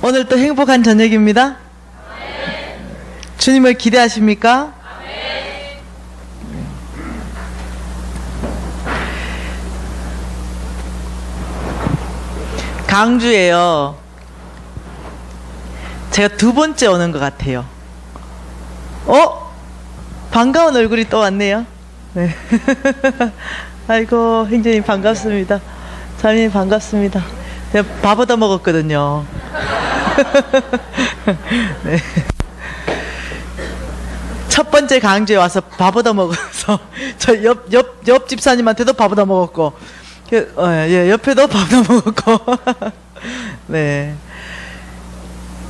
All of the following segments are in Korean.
오늘 또 행복한 저녁입니다. 주님을 기대하십니까? 강주예요. 제가 두 번째 오는 것 같아요. 반가운 얼굴이 또 왔네요. 네. 아이고, 행정님 반갑습니다. 자매님 반갑습니다. 제가 밥 얻어 먹었거든요. 네. 첫 번째 강주에 와서 밥 얻어 먹어서 저 옆 집사님한테도 밥 얻어 먹었고, 옆에도 밥 얻어 먹었고. 네.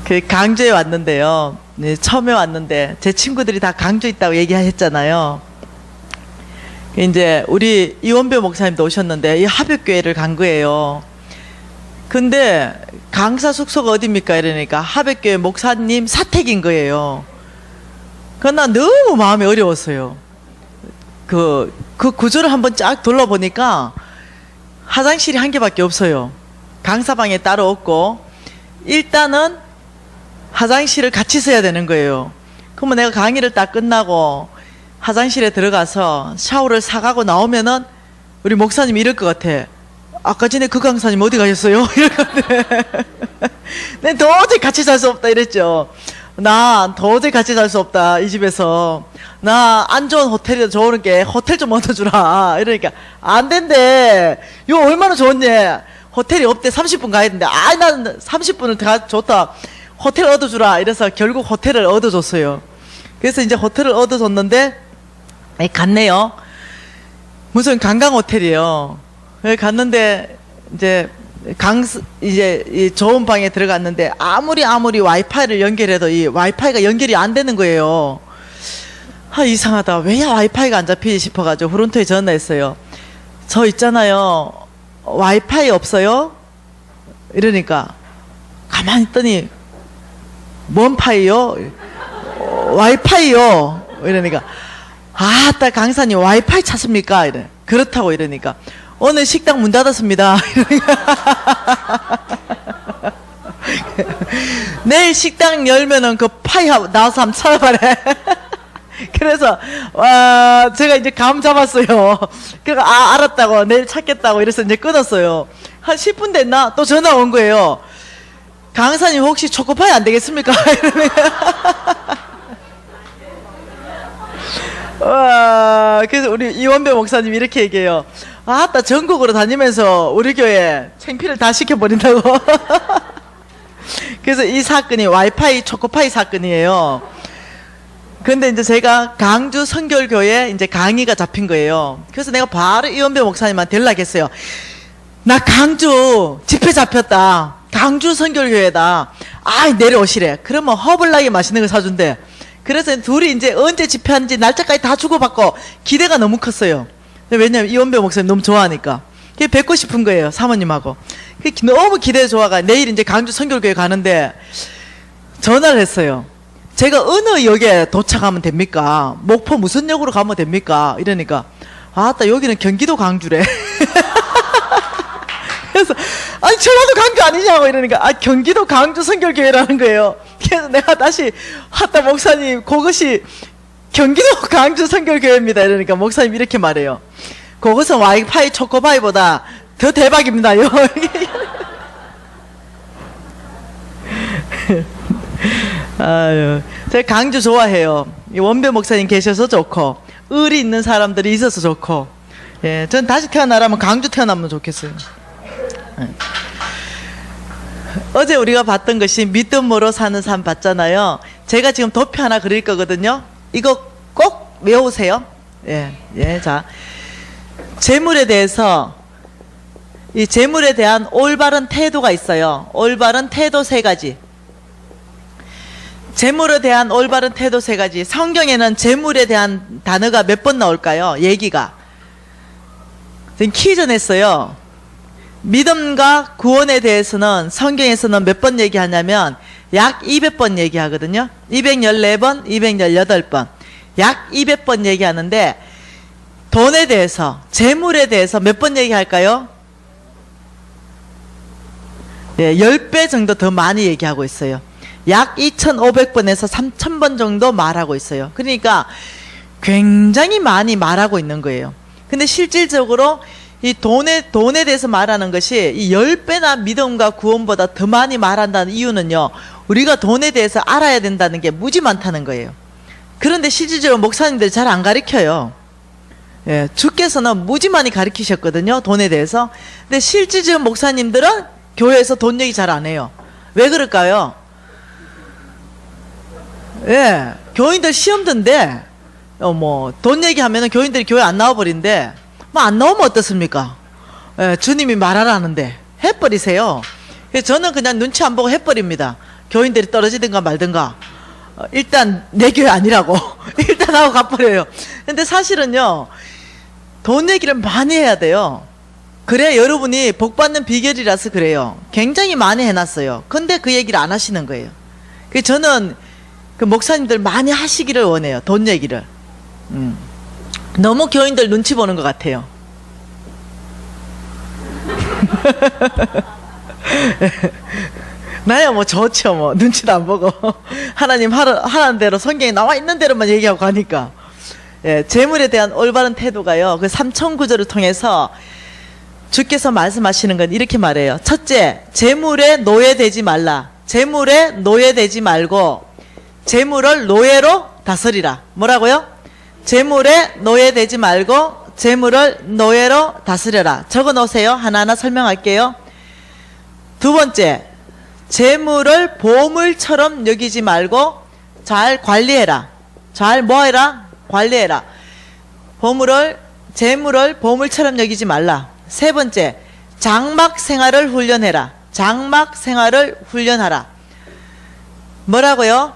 그 강주에 왔는데요. 네, 처음에 왔는데 제 친구들이 다 강주에 있다고 얘기하셨잖아요. 이제 우리 이원배 목사님도 오셨는데 이 하백교회를 간 거예요. 근데 강사 숙소가 어딥니까? 이러니까 하백교회 목사님 사택인 거예요. 그러나 너무 마음이 어려웠어요. 그 구조를 한번 쫙 둘러보니까 화장실이 한 개밖에 없어요. 강사방에 따로 없고, 일단은 화장실을 같이 써야 되는 거예요. 그러면 내가 강의를 딱 끝나고 화장실에 들어가서 샤워를 사가고 나오면은 우리 목사님이 이럴 것 같아. 아까 전에 그 강사님 어디 가셨어요? 이럴 것 같아. 내 도저히 같이 살 수 없다 이랬죠. 나 도저히 같이 살 수 없다 이 집에서. 나 안 좋은 호텔이라도 좋은 게 호텔 좀 얻어주라. 이러니까 안 된대. 이거 얼마나 좋은지. 호텔이 없대. 30분 가야 된대. 난 30분을 다 좋다. 호텔 얻어주라. 이래서 결국 호텔을 얻어줬어요. 그래서 이제 호텔을 얻어줬는데 갔네요. 무슨 관광 호텔이에요. 갔는데 이제 이 좋은 방에 들어갔는데 아무리 와이파이를 연결해도 이 와이파이가 연결이 안 되는 거예요. 이상하다. 왜 와이파이가 안 잡히지 싶어가지고 프론트에 전화했어요. 저 있잖아요. 와이파이 없어요? 이러니까 가만히 있더니 뭔 파이요? 와이파이요. 이러니까 아따 강사님 와이파이 찾습니까? 이래. 그렇다고. 이러니까 오늘 식당 문 닫았습니다. 내일 식당 열면은 그 파이 나와서 한번 찾아봐래. 그래서 제가 이제 감 잡았어요. 그래서 알았다고, 내일 찾겠다고. 이래서 이제 끊었어요. 한 10분 됐나? 또 전화 온 거예요. 강사님 혹시 초코파이 안 되겠습니까? 그래서 우리 이원배 목사님이 이렇게 얘기해요. 아따 전국으로 다니면서 우리 교회 창피를 다 시켜버린다고. 그래서 이 사건이 와이파이 초코파이 사건이에요. 근데 이제 제가 강주 선결교회 이제 강의가 잡힌 거예요. 그래서 내가 바로 이원배 목사님한테 연락했어요. 나 강주 집회 잡혔다. 강주 선결교회다. 내려오시래. 그러면 허블나게 맛있는 거 사준대. 그래서 둘이 이제 언제 집회하는지 날짜까지 다 주고받고 기대가 너무 컸어요. 왜냐면 이원배 목사님 너무 좋아하니까. 그게 뵙고 싶은 거예요. 사모님하고. 너무 기대가 좋아가 내일 이제 강주 선결교회 가는데 전화를 했어요. 제가 어느 역에 도착하면 됩니까? 목포 무슨 역으로 가면 됩니까? 이러니까 아따 여기는 경기도 강주래. 그래서 전라도 강주 아니냐고. 이러니까 경기도 강주 선결교회라는 거예요. 그래서 내가 다시 아따 목사님 그것이 경기도 강주 선결교회입니다. 이러니까 목사님 이렇게 말해요. 그것은 와이파이 초코파이보다 더 대박입니다요. 제가 강주 좋아해요. 원배 목사님 계셔서 좋고, 의리 있는 사람들이 있어서 좋고, 전 다시 태어나라면 강주 태어나면 좋겠어요. 어제 우리가 봤던 것이 믿음으로 사는 삶 봤잖아요. 제가 지금 도표 하나 그릴 거거든요. 이거 꼭 외우세요. 자, 재물에 대해서, 이 재물에 대한 올바른 태도가 있어요. 올바른 태도 3가지. 재물에 대한 올바른 태도 3가지. 성경에는 재물에 대한 단어가 몇 번 나올까요? 얘기가. 지금 퀴즈 냈어요. 믿음과 구원에 대해서는 성경에서는 몇 번 얘기하냐면 약 200번 얘기하거든요. 214번, 218번. 약 200번 얘기하는데 돈에 대해서, 재물에 대해서 몇 번 얘기할까요? 예, 10배 정도 더 많이 얘기하고 있어요. 약 2,500번에서 3,000번 정도 말하고 있어요. 그러니까 굉장히 많이 말하고 있는 거예요. 근데 실질적으로 이 돈에 대해서 말하는 것이 이 10배나 믿음과 구원보다 더 많이 말한다는 이유는요, 우리가 돈에 대해서 알아야 된다는 게 무지 많다는 거예요. 그런데 실질적으로 목사님들이 잘 안 가르쳐요. 예, 주께서는 무지 많이 가르치셨거든요, 돈에 대해서. 근데 실질적으로 목사님들은 교회에서 돈 얘기 잘 안 해요. 왜 그럴까요? 예, 교인들 시험든데 돈 얘기하면은 교인들이 교회 안 나와버린데, 뭐 안 나오면 어떻습니까? 예, 주님이 말하라는데 해버리세요. 저는 그냥 눈치 안 보고 해버립니다. 교인들이 떨어지든가 말든가. 일단 내 교회 아니라고 일단 하고 가버려요. 근데 사실은요, 돈 얘기를 많이 해야 돼요. 그래 여러분이 복받는 비결이라서 그래요. 굉장히 많이 해놨어요. 근데 그 얘기를 안 하시는 거예요. 그래서 저는 그 목사님들 많이 하시기를 원해요. 돈 얘기를. 너무 교인들 눈치 보는 것 같아요. 나야 뭐 좋죠. 뭐 눈치도 안 보고 하나님 하라는 대로 성경에 나와 있는 대로만 얘기하고 가니까. 예, 재물에 대한 올바른 태도가요, 그 3,000구절을 통해서 주께서 말씀하시는 건 이렇게 말해요. 첫째, 재물에 노예되지 말라. 재물에 노예되지 말고 재물을 노예로 다스리라. 뭐라고요? 재물에 노예되지 말고 재물을 노예로 다스려라. 적어 놓으세요. 하나하나 설명할게요. 두 번째, 재물을 보물처럼 여기지 말고 잘 관리해라. 잘 뭐해라? 관리해라. 재물을 보물처럼 여기지 말라. 세 번째, 장막 생활을 훈련해라. 장막 생활을 훈련하라. 뭐라고요?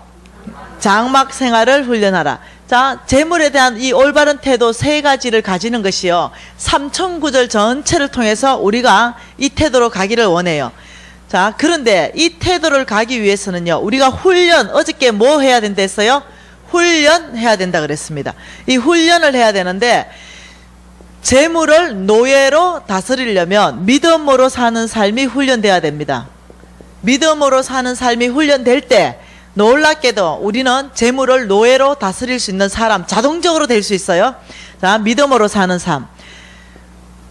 장막 생활을 훈련하라. 자, 재물에 대한 이 올바른 태도 세 가지를 가지는 것이요, 3,000구절 전체를 통해서 우리가 이 태도로 가기를 원해요. 자, 그런데 이 태도를 가기 위해서는요, 우리가 어저께 뭐 해야 된다 했어요? 훈련해야 된다 그랬습니다. 이 훈련을 해야 되는데, 재물을 노예로 다스리려면 믿음으로 사는 삶이 훈련돼야 됩니다. 믿음으로 사는 삶이 훈련될 때 놀랍게도 우리는 재물을 노예로 다스릴 수 있는 사람, 자동적으로 될 수 있어요. 자, 믿음으로 사는 삶.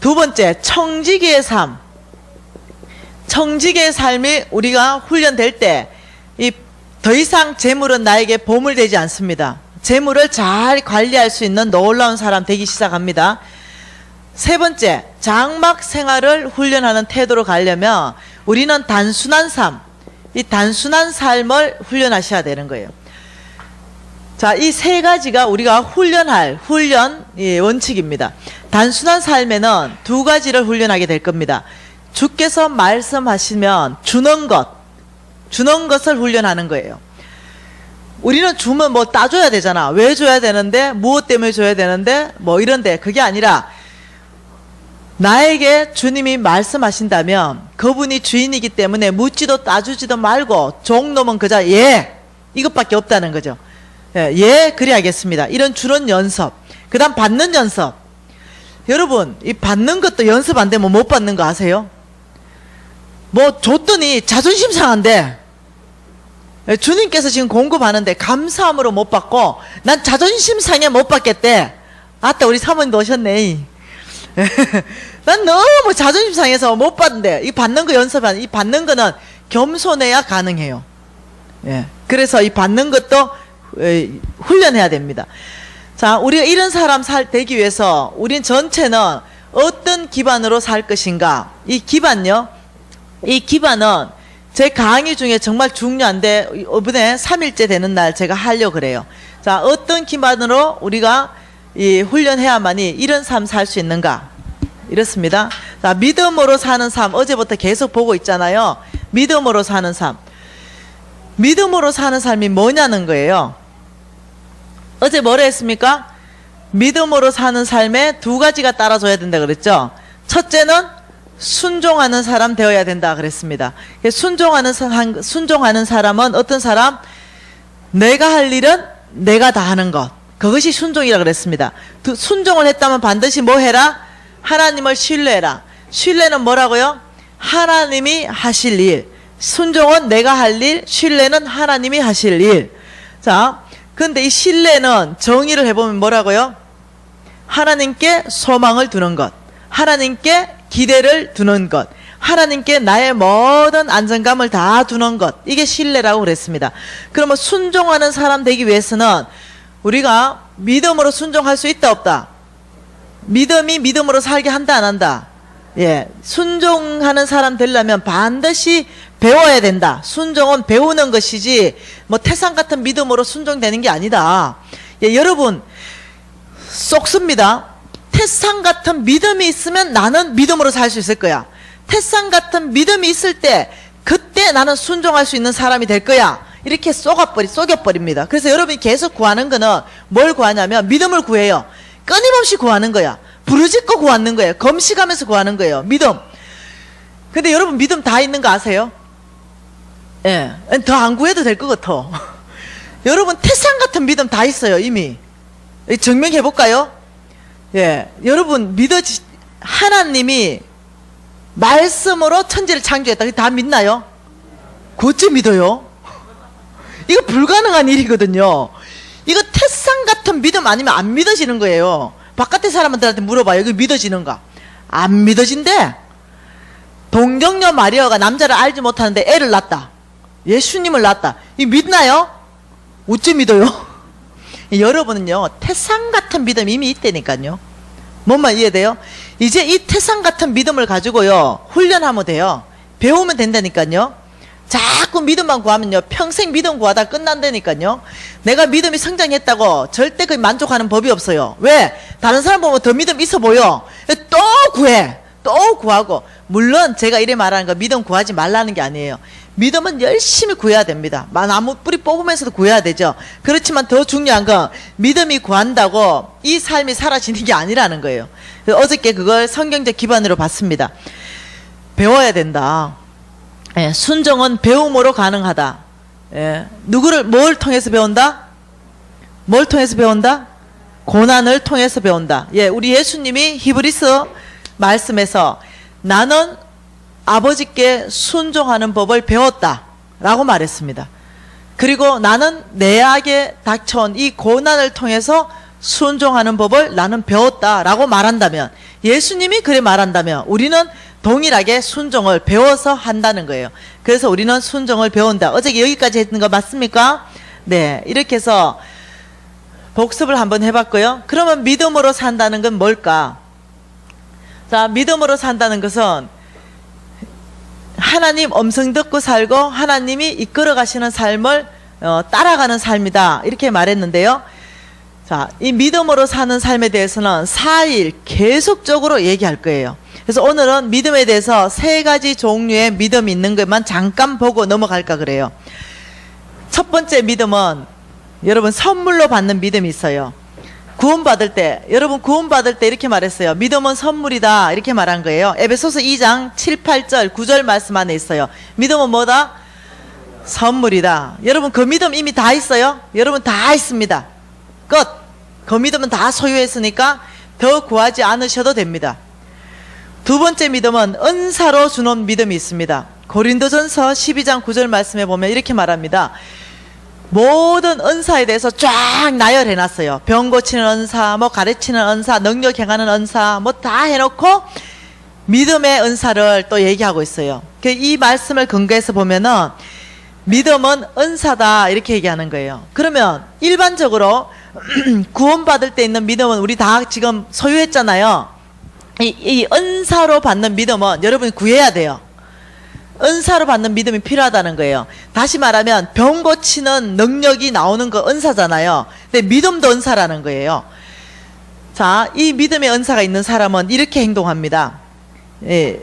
두 번째, 청지기의 삶. 청지기의 삶이 우리가 훈련될 때 더 이상 재물은 나에게 보물되지 않습니다. 재물을 잘 관리할 수 있는 놀라운 사람 되기 시작합니다. 세 번째, 장막 생활을 훈련하는 태도로 가려면 우리는 단순한 삶, 이 단순한 삶을 훈련하셔야 되는 거예요. 자, 이 세 가지가 우리가 훈련할 원칙입니다. 단순한 삶에는 두 가지를 훈련하게 될 겁니다. 주께서 말씀하시면 주는 것을 훈련하는 거예요. 우리는 주면 뭐 따줘야 되잖아. 왜 줘야 되는데, 무엇 때문에 줘야 되는데, 뭐 이런데, 그게 아니라 나에게 주님이 말씀하신다면 그분이 주인이기 때문에 묻지도 따주지도 말고 종놈은 그저 예, 이것밖에 없다는 거죠. 예, 그래야겠습니다. 이런 주는 연습. 그 다음 받는 연습. 여러분, 이 받는 것도 연습 안 되면 못 받는 거 아세요? 뭐 줬더니 자존심 상한데, 주님께서 지금 공급하는데 감사함으로 못 받고 난 자존심 상해 못 받겠대. 아따, 우리 사모님도 오셨네. 난 너무 자존심 상해서 못 받는데, 이 받는 거 연습하는, 이 받는 거는 겸손해야 가능해요. 예. 그래서 이 받는 것도 훈련해야 됩니다. 자, 우리가 이런 사람 되기 위해서 우린 전체는 어떤 기반으로 살 것인가? 이 기반은 제 강의 중에 정말 중요한데, 이번에 3일째 되는 날 제가 하려고 그래요. 자, 어떤 기반으로 우리가 훈련해야만이 이런 삶 살 수 있는가? 이렇습니다. 자, 믿음으로 사는 삶, 어제부터 계속 보고 있잖아요. 믿음으로 사는 삶. 믿음으로 사는 삶이 뭐냐는 거예요. 어제 뭐라 했습니까? 믿음으로 사는 삶에 두 가지가 따라줘야 된다 그랬죠. 첫째는 순종하는 사람 되어야 된다 그랬습니다. 순종하는 사람은 어떤 사람? 내가 할 일은 내가 다 하는 것. 그것이 순종이라 그랬습니다. 순종을 했다면 반드시 뭐 해라? 하나님을 신뢰해라. 신뢰는 뭐라고요? 하나님이 하실 일. 순종은 내가 할 일, 신뢰는 하나님이 하실 일. 자, 근데 이 신뢰는 정의를 해보면 뭐라고요? 하나님께 소망을 두는 것, 하나님께 기대를 두는 것, 하나님께 나의 모든 안정감을 다 두는 것, 이게 신뢰라고 그랬습니다. 그러면 순종하는 사람 되기 위해서는 우리가 믿음으로 순종할 수 있다 없다? 믿음이 믿음으로 살게 한다 안 한다? 예, 순종하는 사람 되려면 반드시 배워야 된다. 순종은 배우는 것이지 뭐 태산 같은 믿음으로 순종되는 게 아니다. 예, 여러분 쏙습니다. 태산 같은 믿음이 있으면 나는 믿음으로 살 수 있을 거야. 태산 같은 믿음이 있을 때 그때 나는 순종할 수 있는 사람이 될 거야. 이렇게 속여버립니다. 그래서 여러분이 계속 구하는 거는 뭘 구하냐면 믿음을 구해요. 끊임없이 구하는 거야. 부르짖고 구하는 거예요. 검식하면서 구하는 거예요. 믿음. 근데 여러분 믿음 다 있는 거 아세요? 예, 더 안 구해도 될 것 같아. 여러분 태산 같은 믿음 다 있어요. 이미 증명해 볼까요? 예, 여러분 하나님이 말씀으로 천지를 창조했다. 다 믿나요? 곧째 믿어요. 이거 불가능한 일이거든요. 이거 태산 같은 믿음 아니면 안 믿어지는 거예요. 바깥의 사람들한테 물어봐요. 이거 믿어지는가? 안 믿어진대. 동정녀 마리아가 남자를 알지 못하는데 애를 낳았다. 예수님을 낳았다. 이거 믿나요? 어째 믿어요? 여러분은요, 태산 같은 믿음이 이미 있다니까요. 뭔말 이해돼요? 이제 이 태산 같은 믿음을 가지고요, 훈련하면 돼요. 배우면 된다니까요. 자꾸 믿음만 구하면요, 평생 믿음 구하다 끝난다니까요. 내가 믿음이 성장했다고 절대 그 만족하는 법이 없어요. 왜? 다른 사람 보면 더 믿음 있어 보여. 또 구해. 또 구하고. 물론 제가 이래 말하는 거 믿음 구하지 말라는 게 아니에요. 믿음은 열심히 구해야 됩니다. 나무 뿌리 뽑으면서도 구해야 되죠. 그렇지만 더 중요한 건 믿음이 구한다고 이 삶이 사라지는 게 아니라는 거예요. 어저께 그걸 성경적 기반으로 봤습니다. 배워야 된다. 예, 순종은 배움으로 가능하다. 예, 뭘 통해서 배운다? 뭘 통해서 배운다? 고난을 통해서 배운다. 예, 우리 예수님이 히브리서 말씀에서 나는 아버지께 순종하는 법을 배웠다 라고 말했습니다. 그리고 나는 내게 닥쳐온 이 고난을 통해서 순종하는 법을 나는 배웠다 라고 말한다면, 예수님이 그래 말한다면 우리는 동일하게 순종을 배워서 한다는 거예요. 그래서 우리는 순종을 배운다. 어저께 여기까지 했던 거 맞습니까? 네, 이렇게 해서 복습을 한번 해봤고요. 그러면 믿음으로 산다는 건 뭘까? 자, 믿음으로 산다는 것은 하나님 음성 듣고 살고 하나님이 이끌어 가시는 삶을 따라가는 삶이다, 이렇게 말했는데요. 자, 이 믿음으로 사는 삶에 대해서는 4일 계속적으로 얘기할 거예요. 그래서 오늘은 믿음에 대해서 3가지 종류의 믿음이 있는 것만 잠깐 보고 넘어갈까 그래요. 첫 번째 믿음은 여러분 선물로 받는 믿음이 있어요. 구원받을 때, 여러분 구원받을 때 이렇게 말했어요. 믿음은 선물이다, 이렇게 말한 거예요. 에베소서 2장 7, 8절 9절 말씀 안에 있어요. 믿음은 뭐다? 선물이다. 여러분 그 믿음 이미 다 있어요? 여러분 다 있습니다. 끝. 그 믿음은 다 소유했으니까 더 구하지 않으셔도 됩니다. 두 번째 믿음은 은사로 주는 믿음이 있습니다. 고린도전서 12장 9절 말씀에 보면 이렇게 말합니다. 모든 은사에 대해서 쫙 나열해놨어요. 병 고치는 은사, 뭐 가르치는 은사, 능력 행하는 은사, 뭐 다 해놓고 믿음의 은사를 또 얘기하고 있어요. 이 말씀을 근거해서 보면은 믿음은 은사다, 이렇게 얘기하는 거예요. 그러면 일반적으로 구원받을 때 있는 믿음은 우리 다 지금 소유했잖아요. 이 은사로 받는 믿음은 여러분이 구해야 돼요. 은사로 받는 믿음이 필요하다는 거예요. 다시 말하면 병 고치는 능력이 나오는 거 은사잖아요. 근데 믿음도 은사라는 거예요. 자, 이 믿음의 은사가 있는 사람은 이렇게 행동합니다. 예,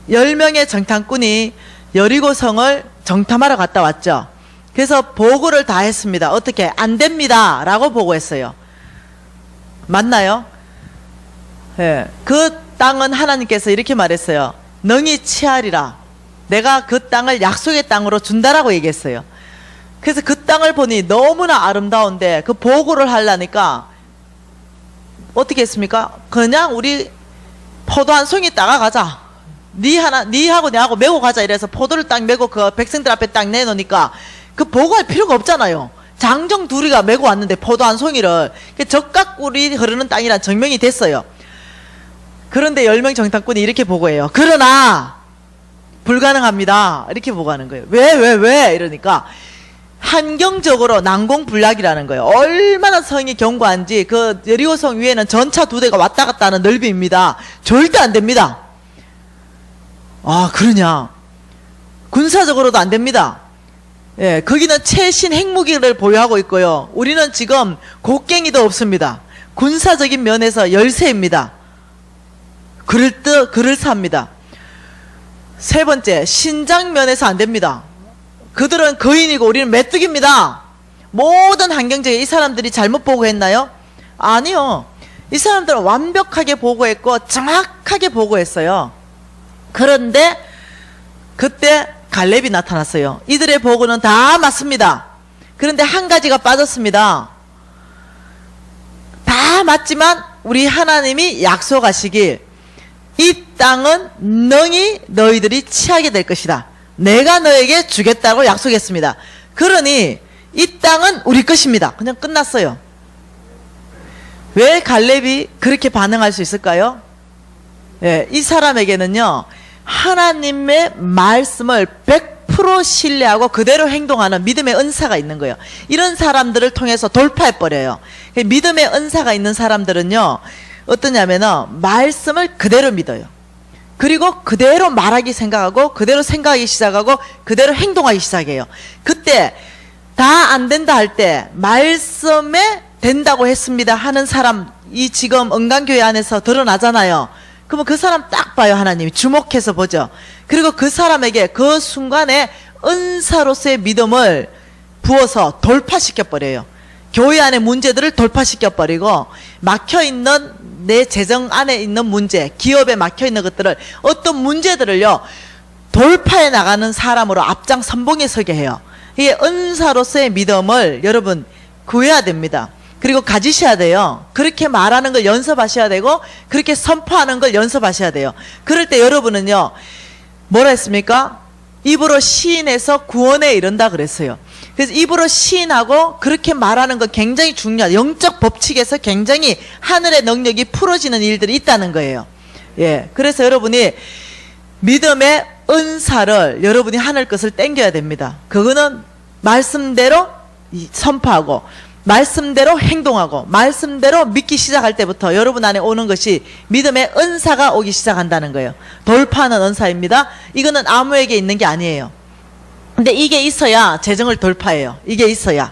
10명의 정탐꾼이 여리고성을 정탐하러 갔다 왔죠. 그래서 보고를 다 했습니다. 어떻게? 안 됩니다 라고 보고했어요. 맞나요? 예, 그 땅은 하나님께서 이렇게 말했어요. 능히 취하리라. 내가 그 땅을 약속의 땅으로 준다라고 얘기했어요. 그래서 그 땅을 보니 너무나 아름다운데 그 보고를 하려니까 어떻게 했습니까? 그냥 우리 포도 한 송이 따가 가자. 니하고 내하고 메고 가자 이래서 포도를 딱 메고 그 백성들 앞에 딱 내놓으니까 그 보고할 필요가 없잖아요. 장정 둘이가 메고 왔는데 포도 한 송이를 적각꿀이 흐르는 땅이란 증명이 됐어요. 그런데 10명 정탐꾼이 이렇게 보고해요. 그러나 불가능합니다. 이렇게 보고하는 거예요. 왜? 이러니까 환경적으로 난공불락이라는 거예요. 얼마나 성이 견고한지 그 여리고성 위에는 전차 2대가 왔다 갔다 하는 넓이입니다. 절대 안 됩니다. 아, 그러냐. 군사적으로도 안 됩니다. 예, 거기는 최신 핵무기를 보유하고 있고요. 우리는 지금 곡괭이도 없습니다. 군사적인 면에서 열세입니다. 그럴싸합니다. 세 번째, 신장 면에서 안 됩니다. 그들은 거인이고 우리는 메뚜기입니다. 모든 환경적에 이 사람들이 잘못 보고했나요? 아니요. 이 사람들은 완벽하게 보고했고 정확하게 보고했어요. 그런데 그때 갈렙이 나타났어요. 이들의 보고는 다 맞습니다. 그런데 한 가지가 빠졌습니다. 다 맞지만 우리 하나님이 약속하시길 이 땅은 능히 너희들이 취하게 될 것이다. 내가 너에게 주겠다고 약속했습니다. 그러니 이 땅은 우리 것입니다. 그냥 끝났어요. 왜 갈렙이 그렇게 반응할 수 있을까요? 예, 이 사람에게는요, 하나님의 말씀을 100% 신뢰하고 그대로 행동하는 믿음의 은사가 있는 거예요. 이런 사람들을 통해서 돌파해버려요. 믿음의 은사가 있는 사람들은요, 어떠냐면은 말씀을 그대로 믿어요. 그리고 그대로 말하기 생각하고 그대로 생각하기 시작하고 그대로 행동하기 시작해요. 그때 다 안 된다 할 때 말씀에 된다고 했습니다 하는 사람, 이 지금 은강교회 안에서 드러나잖아요. 그러면 그 사람 딱 봐요. 하나님이 주목해서 보죠. 그리고 그 사람에게 그 순간에 은사로서의 믿음을 부어서 돌파시켜버려요. 교회 안의 문제들을 돌파시켜버리고 막혀있는 내 재정 안에 있는 문제, 기업에 막혀있는 것들을, 어떤 문제들을요 돌파해 나가는 사람으로 앞장 선봉에 서게 해요. 이게 은사로서의 믿음을 여러분 구해야 됩니다. 그리고 가지셔야 돼요. 그렇게 말하는 걸 연습하셔야 되고 그렇게 선포하는 걸 연습하셔야 돼요. 그럴 때 여러분은요 뭐라 했습니까? 입으로 시인해서 구원에 이른다 그랬어요. 그래서 입으로 시인하고 그렇게 말하는 건 굉장히 중요하다. 영적 법칙에서 굉장히 하늘의 능력이 풀어지는 일들이 있다는 거예요. 예, 그래서 여러분이 믿음의 은사를 여러분이 하늘 것을 땡겨야 됩니다. 그거는 말씀대로 선포하고 말씀대로 행동하고 말씀대로 믿기 시작할 때부터 여러분 안에 오는 것이 믿음의 은사가 오기 시작한다는 거예요. 돌파하는 은사입니다. 이거는 아무에게 있는 게 아니에요. 근데 이게 있어야 재정을 돌파해요. 이게 있어야.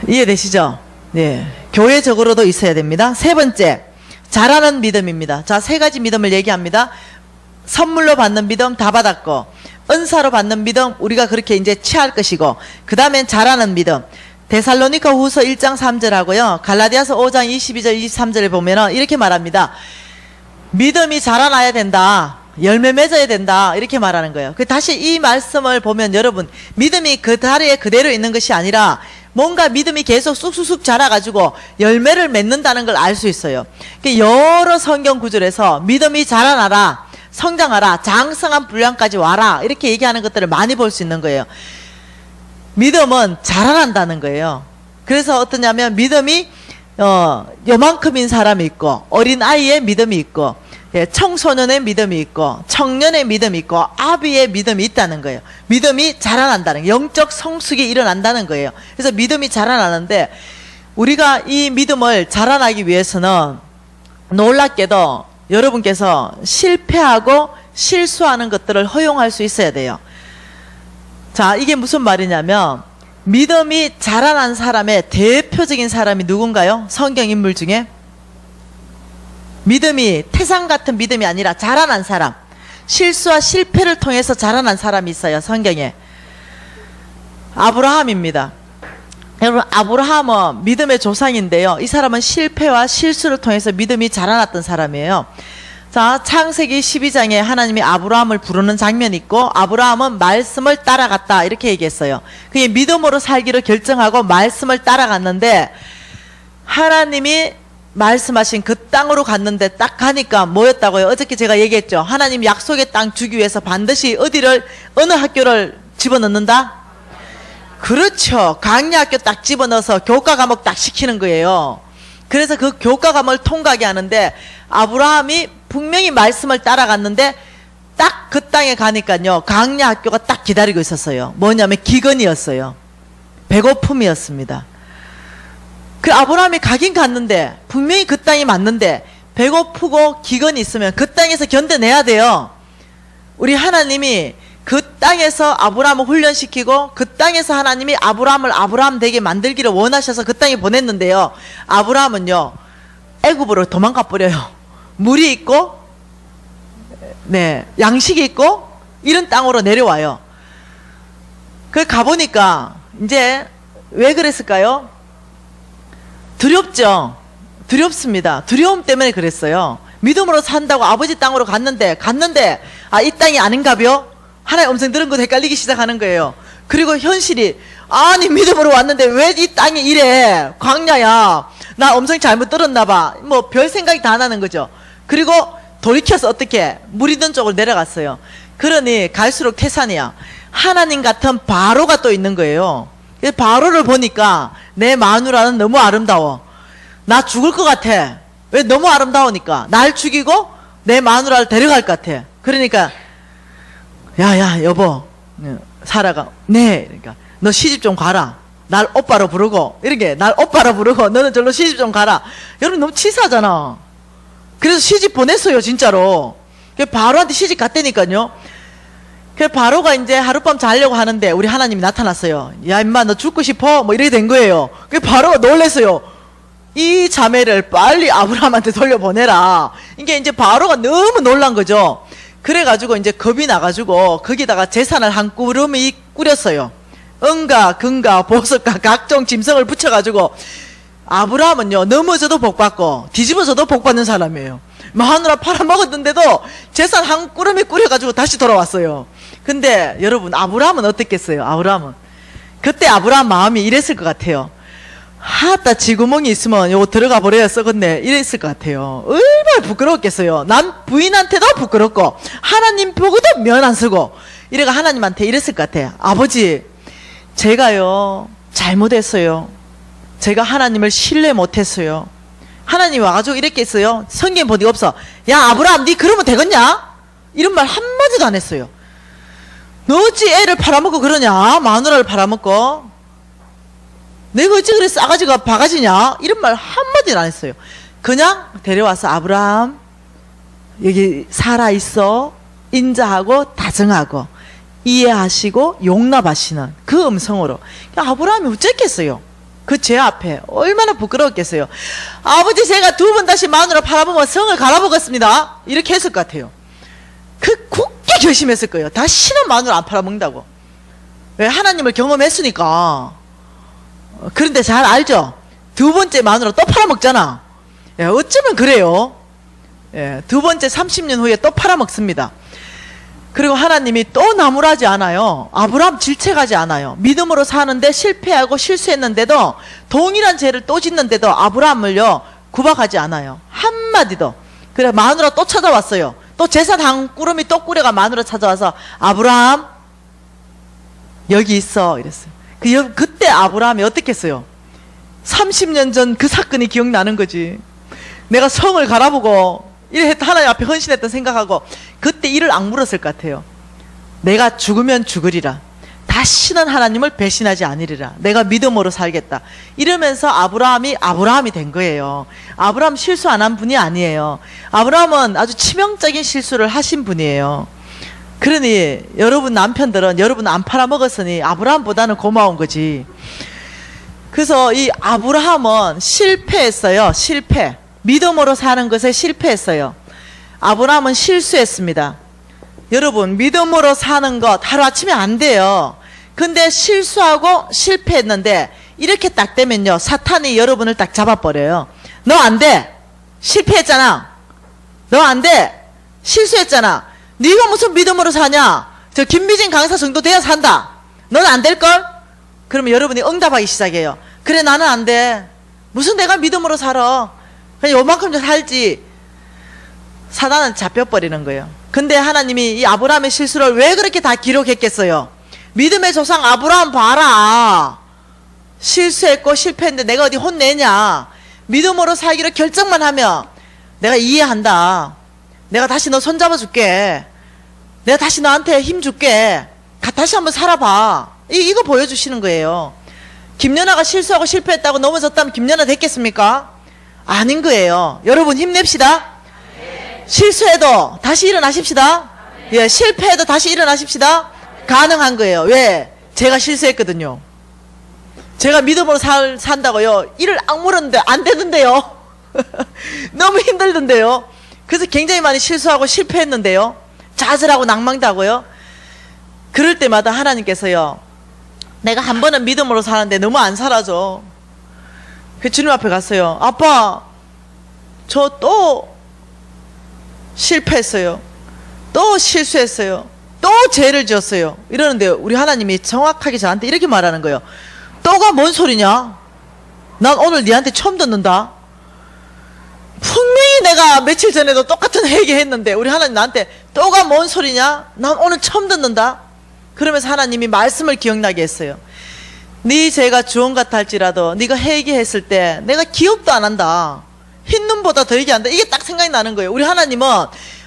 이해되시죠? 네. 교회적으로도 있어야 됩니다. 세 번째, 잘하는 믿음입니다. 자, 세 가지 믿음을 얘기합니다. 선물로 받는 믿음 다 받았고, 은사로 받는 믿음 우리가 그렇게 이제 취할 것이고, 그 다음엔 잘하는 믿음. 데살로니가 후서 1장 3절 하고요. 갈라디아서 5장 22절 23절에 보면은 이렇게 말합니다. 믿음이 자라나야 된다. 열매 맺어야 된다. 이렇게 말하는 거예요. 다시 이 말씀을 보면 여러분, 믿음이 그 자리에 그대로 있는 것이 아니라 뭔가 믿음이 계속 쑥쑥쑥 자라가지고 열매를 맺는다는 걸 알 수 있어요. 여러 성경 구절에서 믿음이 자라나라, 성장하라, 장성한 분량까지 와라, 이렇게 얘기하는 것들을 많이 볼 수 있는 거예요. 믿음은 자라난다는 거예요. 그래서 어떠냐면 믿음이 요만큼인 사람이 있고, 어린아이의 믿음이 있고, 예, 청소년의 믿음이 있고, 청년의 믿음이 있고, 아비의 믿음이 있다는 거예요. 믿음이 자라난다는 거예요. 영적 성숙이 일어난다는 거예요. 그래서 믿음이 자라나는데, 우리가 이 믿음을 자라나기 위해서는 놀랍게도 여러분께서 실패하고 실수하는 것들을 허용할 수 있어야 돼요. 자, 이게 무슨 말이냐면 믿음이 자라난 사람의 대표적인 사람이 누군가요? 성경 인물 중에 믿음이 태산 같은 믿음이 아니라 자라난 사람, 실수와 실패를 통해서 자라난 사람이 있어요. 성경에 아브라함입니다. 여러분, 아브라함은 믿음의 조상인데요, 이 사람은 실패와 실수를 통해서 믿음이 자라났던 사람이에요. 자, 창세기 12장에 하나님이 아브라함을 부르는 장면이 있고, 아브라함은 말씀을 따라갔다 이렇게 얘기했어요. 그게 믿음으로 살기를 결정하고 말씀을 따라갔는데, 하나님이 말씀하신 그 땅으로 갔는데 딱 가니까 뭐였다고요? 어저께 제가 얘기했죠. 하나님 약속의 땅 주기 위해서 반드시 어느 학교를 집어넣는다? 그렇죠. 강야학교 딱 집어넣어서 교과 과목 딱 시키는 거예요. 그래서 그 교과 과목을 통과하게 하는데 아브라함이 분명히 말씀을 따라갔는데 딱 그 땅에 가니까요. 강야학교가 딱 기다리고 있었어요. 뭐냐면 기근이었어요. 배고픔이었습니다. 그 아브라함이 가긴 갔는데 분명히 그 땅이 맞는데 배고프고 기근이 있으면 그 땅에서 견뎌내야 돼요. 우리 하나님이 그 땅에서 아브라함을 훈련시키고 그 땅에서 하나님이 아브라함을 아브라함 되게 만들기를 원하셔서 그 땅에 보냈는데요. 아브라함은요 애굽으로 도망가 버려요. 물이 있고 양식이 있고 이런 땅으로 내려와요. 그 가보니까 이제 왜 그랬을까요? 두렵죠. 두렵습니다. 두려움 때문에 그랬어요. 믿음으로 산다고 아버지 땅으로 갔는데 이 땅이 아닌가벼? 하나의 음성 들은 거 헷갈리기 시작하는 거예요. 그리고 현실이 아니 믿음으로 왔는데 왜 이 땅이 이래? 광야야. 나 음성 잘못 들었나 봐. 뭐 별 생각이 다 나는 거죠. 그리고 돌이켜서 어떻게 물 있는 쪽으로 내려갔어요. 그러니 갈수록 태산이야. 하나님 같은 바로가 또 있는 거예요. 바로를 보니까 내 마누라는 너무 아름다워. 나 죽을 것 같아. 왜? 너무 아름다우니까. 날 죽이고 내 마누라를 데려갈 것 같아. 그러니까 야야 여보 사라가 네 그러니까 너 시집 좀 가라. 날 오빠로 부르고 이렇게 날 오빠로 부르고 너는 절로 시집 좀 가라. 여러분 너무 치사하잖아. 그래서 시집 보냈어요 진짜로. 바로한테 시집 갔다니까요. 그 바로가 이제 하룻밤 자려고 하는데 우리 하나님이 나타났어요. 야 임마 너 죽고 싶어? 뭐 이렇게 된 거예요. 그 바로가 놀랬어요. 이 자매를 빨리 아브라함한테 돌려보내라. 이게 이제 바로가 너무 놀란 거죠. 그래가지고 이제 겁이 나가지고 거기다가 재산을 한 꾸러미 꾸렸어요. 은과 금과 보석과 각종 짐승을 붙여가지고 아브라함은요 넘어져도 복받고 뒤집어져도 복받는 사람이에요. 마누라 팔아먹었는데도 재산 한 꾸러미 꾸려가지고 다시 돌아왔어요. 근데 여러분 아브라함은 어땠겠어요? 아브라함은 그때 아브라함 마음이 이랬을 것 같아요. 하다 지구멍이 있으면 요거 들어가 버려야 썩었네 이랬을 것 같아요. 얼마나 부끄러웠겠어요. 난 부인한테도 부끄럽고 하나님 보고도 면 안 쓰고 이래가 하나님한테 이랬을 것 같아요. 아버지 제가요 잘못했어요. 제가 하나님을 신뢰 못했어요. 하나님이 와가지고 이렇게 했어요. 성경 보니까 없어. 야 아브라함 니 그러면 되겠냐? 이런 말 한마디도 안 했어요. 너 어찌 애를 팔아먹고 그러냐? 마누라를 팔아먹고 내가 어찌 그래 싸가지가 바가지냐? 이런 말 한마디도 안 했어요. 그냥 데려와서 아브라함 여기 살아있어 인자하고 다정하고 이해하시고 용납하시는 그 음성으로 아브라함이 어쨌겠어요? 그 제 앞에 얼마나 부끄러웠겠어요. 아버지 제가 두 번 다시 마누라 팔아보면 성을 갈아먹었습니다. 이렇게 했을 것 같아요. 그 굳게 결심했을 거예요. 다시는 마누라 안 팔아먹는다고. 왜? 하나님을 경험했으니까. 그런데 잘 알죠? 두 번째 마누라 또 팔아먹잖아. 예, 어쩌면 그래요. 예, 두 번째 30년 후에 또 팔아먹습니다. 그리고 하나님이 또 나무라지 않아요. 아브라함 질책하지 않아요. 믿음으로 사는데 실패하고 실수했는데도 동일한 죄를 또 짓는데도 아브라함을요 구박하지 않아요. 한마디도. 그래 마누라 또 찾아왔어요. 또 재산 한 꾸러미 또 꾸려가 마누라 찾아와서 아브라함 여기 있어 이랬어요. 그때 아브라함이 어떻게 했어요? 30년 전 그 사건이 기억나는 거지. 내가 성을 갈아보고 이래 하나님 앞에 헌신했던 생각하고 그때 이를 악물었을 것 같아요. 내가 죽으면 죽으리라. 다시는 하나님을 배신하지 않으리라. 내가 믿음으로 살겠다. 이러면서 아브라함이 된 거예요. 아브라함 실수 안 한 분이 아니에요. 아브라함은 아주 치명적인 실수를 하신 분이에요. 그러니 여러분 남편들은 여러분 안 팔아먹었으니 아브라함보다는 고마운 거지. 그래서 이 아브라함은 실패했어요. 실패. 믿음으로 사는 것에 실패했어요. 아브라함은 실수했습니다. 여러분 믿음으로 사는 것 하루아침에 안 돼요. 근데 실수하고 실패했는데 이렇게 딱 되면요 사탄이 여러분을 딱 잡아버려요. 너 안 돼. 실패했잖아. 너 안 돼. 실수했잖아. 네가 무슨 믿음으로 사냐. 저 김미진 강사 정도 돼야 산다. 넌 안 될걸? 그러면 여러분이 응답하기 시작해요. 그래 나는 안 돼. 무슨 내가 믿음으로 살아. 그냥 요만큼 좀 살지. 사단은 잡혀버리는 거예요. 근데 하나님이 이 아브라함의 실수를 왜 그렇게 다 기록했겠어요? 믿음의 조상 아브라함 봐라. 실수했고 실패했는데 내가 어디 혼내냐. 믿음으로 살기로 결정만 하면 내가 이해한다. 내가 다시 너 손잡아 줄게. 내가 다시 너한테 힘 줄게. 다시 한번 살아봐. 이거 보여주시는 거예요. 김연아가 실수하고 실패했다고 넘어졌다면 김연아 됐겠습니까? 아닌 거예요. 여러분 힘냅시다. 실수해도 다시 일어나십시다. 예, 실패해도 다시 일어나십시다. 가능한 거예요. 왜? 제가 실수했거든요. 제가 믿음으로 산다고요. 이를 악물었는데 안 되던데요. 너무 힘들던데요. 그래서 굉장히 많이 실수하고 실패했는데요. 좌절하고 낭망다고요. 그럴 때마다 하나님께서요, 내가 한 번은 믿음으로 사는데 너무 안 살아줘. 그 주님 앞에 갔어요. 아빠, 저 또 실패했어요. 또 실수했어요. 또 죄를 지었어요. 이러는데 우리 하나님이 정확하게 저한테 이렇게 말하는 거예요. 또가 뭔 소리냐? 난 오늘 니한테 처음 듣는다. 분명히 내가 며칠 전에도 똑같은 회개했는데 우리 하나님 나한테 또가 뭔 소리냐? 난 오늘 처음 듣는다. 그러면서 하나님이 말씀을 기억나게 했어요. 네 죄가 주홍 같아 할지라도 네가 회개했을 때 내가 기억도 안 한다. 흰눈보다 더 얘기한다. 이게 딱 생각이 나는 거예요. 우리 하나님은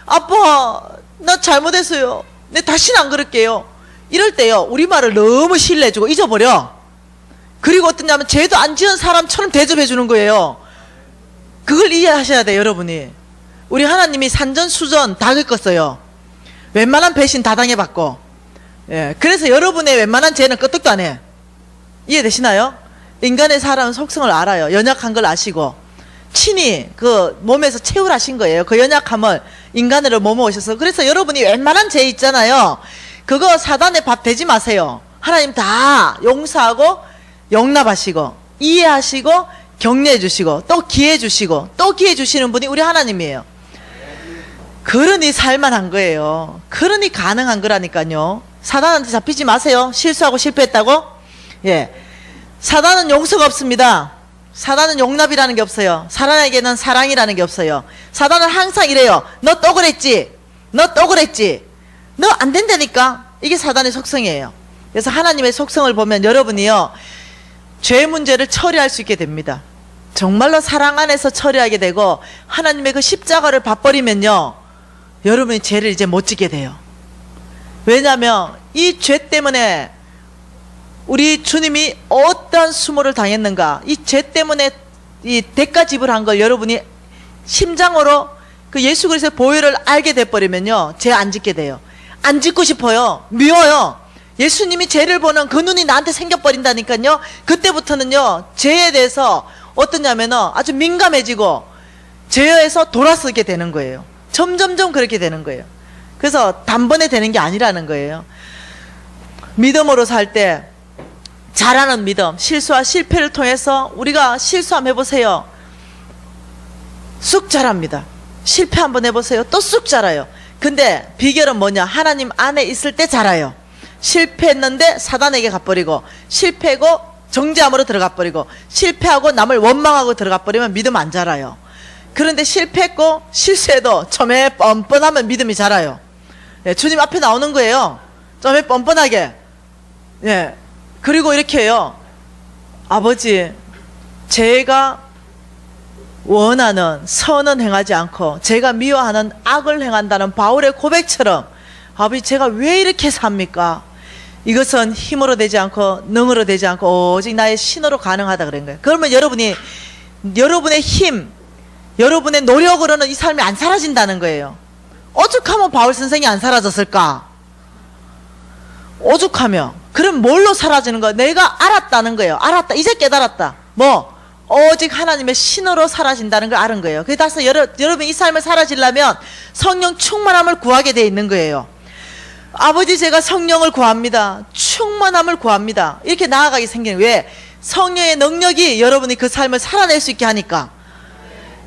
아빠 나 잘못했어요. 내 다시는 안 그럴게요. 이럴 때요 우리 말을 너무 신뢰해주고 잊어버려. 그리고 어떠냐면 죄도 안 지은 사람처럼 대접해 주는 거예요. 그걸 이해하셔야 돼요. 여러분이. 우리 하나님이 산전수전 다 겪었어요. 웬만한 배신 다 당해봤고, 예, 그래서 여러분의 웬만한 죄는 끄떡도 안 해. 이해되시나요? 인간의 사람은 속성을 알아요. 연약한 걸 아시고 친히 그 몸에서 채울하신 거예요. 그 연약함을 인간으로 몸어오셔서. 그래서 여러분이 웬만한 죄 있잖아요. 그거 사단의 밥 되지 마세요. 하나님 다 용서하고 용납하시고 이해하시고 격려해 주시고 또 기회 주시고 또 기회 주시는 분이 우리 하나님이에요. 그러니 살만한 거예요. 그러니 가능한 거라니까요. 사단한테 잡히지 마세요. 실수하고 실패했다고? 예, 사단은 용서가 없습니다. 사단은 용납이라는 게 없어요. 사단에게는 사랑이라는 게 없어요. 사단은 항상 이래요. 너 또 그랬지? 너 또 그랬지? 너 안 된다니까? 이게 사단의 속성이에요. 그래서 하나님의 속성을 보면 여러분이요 죄 문제를 처리할 수 있게 됩니다. 정말로 사랑 안에서 처리하게 되고 하나님의 그 십자가를 봐버리면요 여러분이 죄를 이제 못 지게 돼요. 왜냐하면 이 죄 때문에 우리 주님이 어떠한 수모를 당했는가, 이 죄 때문에 이 대가 지불한 걸 여러분이 심장으로 그 예수 그리스도의 보혈을 알게 돼버리면요 죄 안 짓게 돼요. 안 짓고 싶어요. 미워요. 예수님이 죄를 보는 그 눈이 나한테 생겨버린다니까요. 그때부터는요 죄에 대해서 어떠냐면은 아주 민감해지고 죄에서 돌아서게 되는 거예요. 점점점 그렇게 되는 거예요. 그래서 단번에 되는 게 아니라는 거예요. 믿음으로 살 때 잘하는 믿음, 실수와 실패를 통해서 우리가 실수 한번 해보세요. 쑥 자랍니다. 실패 한번 해보세요. 또 쑥 자라요. 근데 비결은 뭐냐? 하나님 안에 있을 때 자라요. 실패했는데 사단에게 가버리고, 실패고 정죄함으로 들어가 버리고, 실패하고 남을 원망하고 들어가 버리면 믿음 안 자라요. 그런데 실패했고 실수해도 처음에 뻔뻔하면 믿음이 자라요. 예, 주님 앞에 나오는 거예요. 처음에 뻔뻔하게. 예, 그리고 이렇게 해요. 아버지, 제가 원하는 선은 행하지 않고 제가 미워하는 악을 행한다는 바울의 고백처럼, 아버지 제가 왜 이렇게 삽니까? 이것은 힘으로 되지 않고 능으로 되지 않고 오직 나의 신으로 가능하다 그런 거예요. 그러면 여러분의 힘, 여러분의 노력으로는 이 삶이 안 사라진다는 거예요. 오죽하면 바울 선생이 안 사라졌을까? 오죽하면. 그럼 뭘로 사라지는 거야? 내가 알았다는 거예요. 알았다. 이제 깨달았다. 뭐? 오직 하나님의 신으로 사라진다는 걸 아는 거예요. 그래서 여러분 이 삶을 살아지려면 성령 충만함을 구하게 돼 있는 거예요. 아버지, 제가 성령을 구합니다. 충만함을 구합니다. 이렇게 나아가게 생기는. 왜? 성령의 능력이 여러분이 그 삶을 살아낼 수 있게 하니까.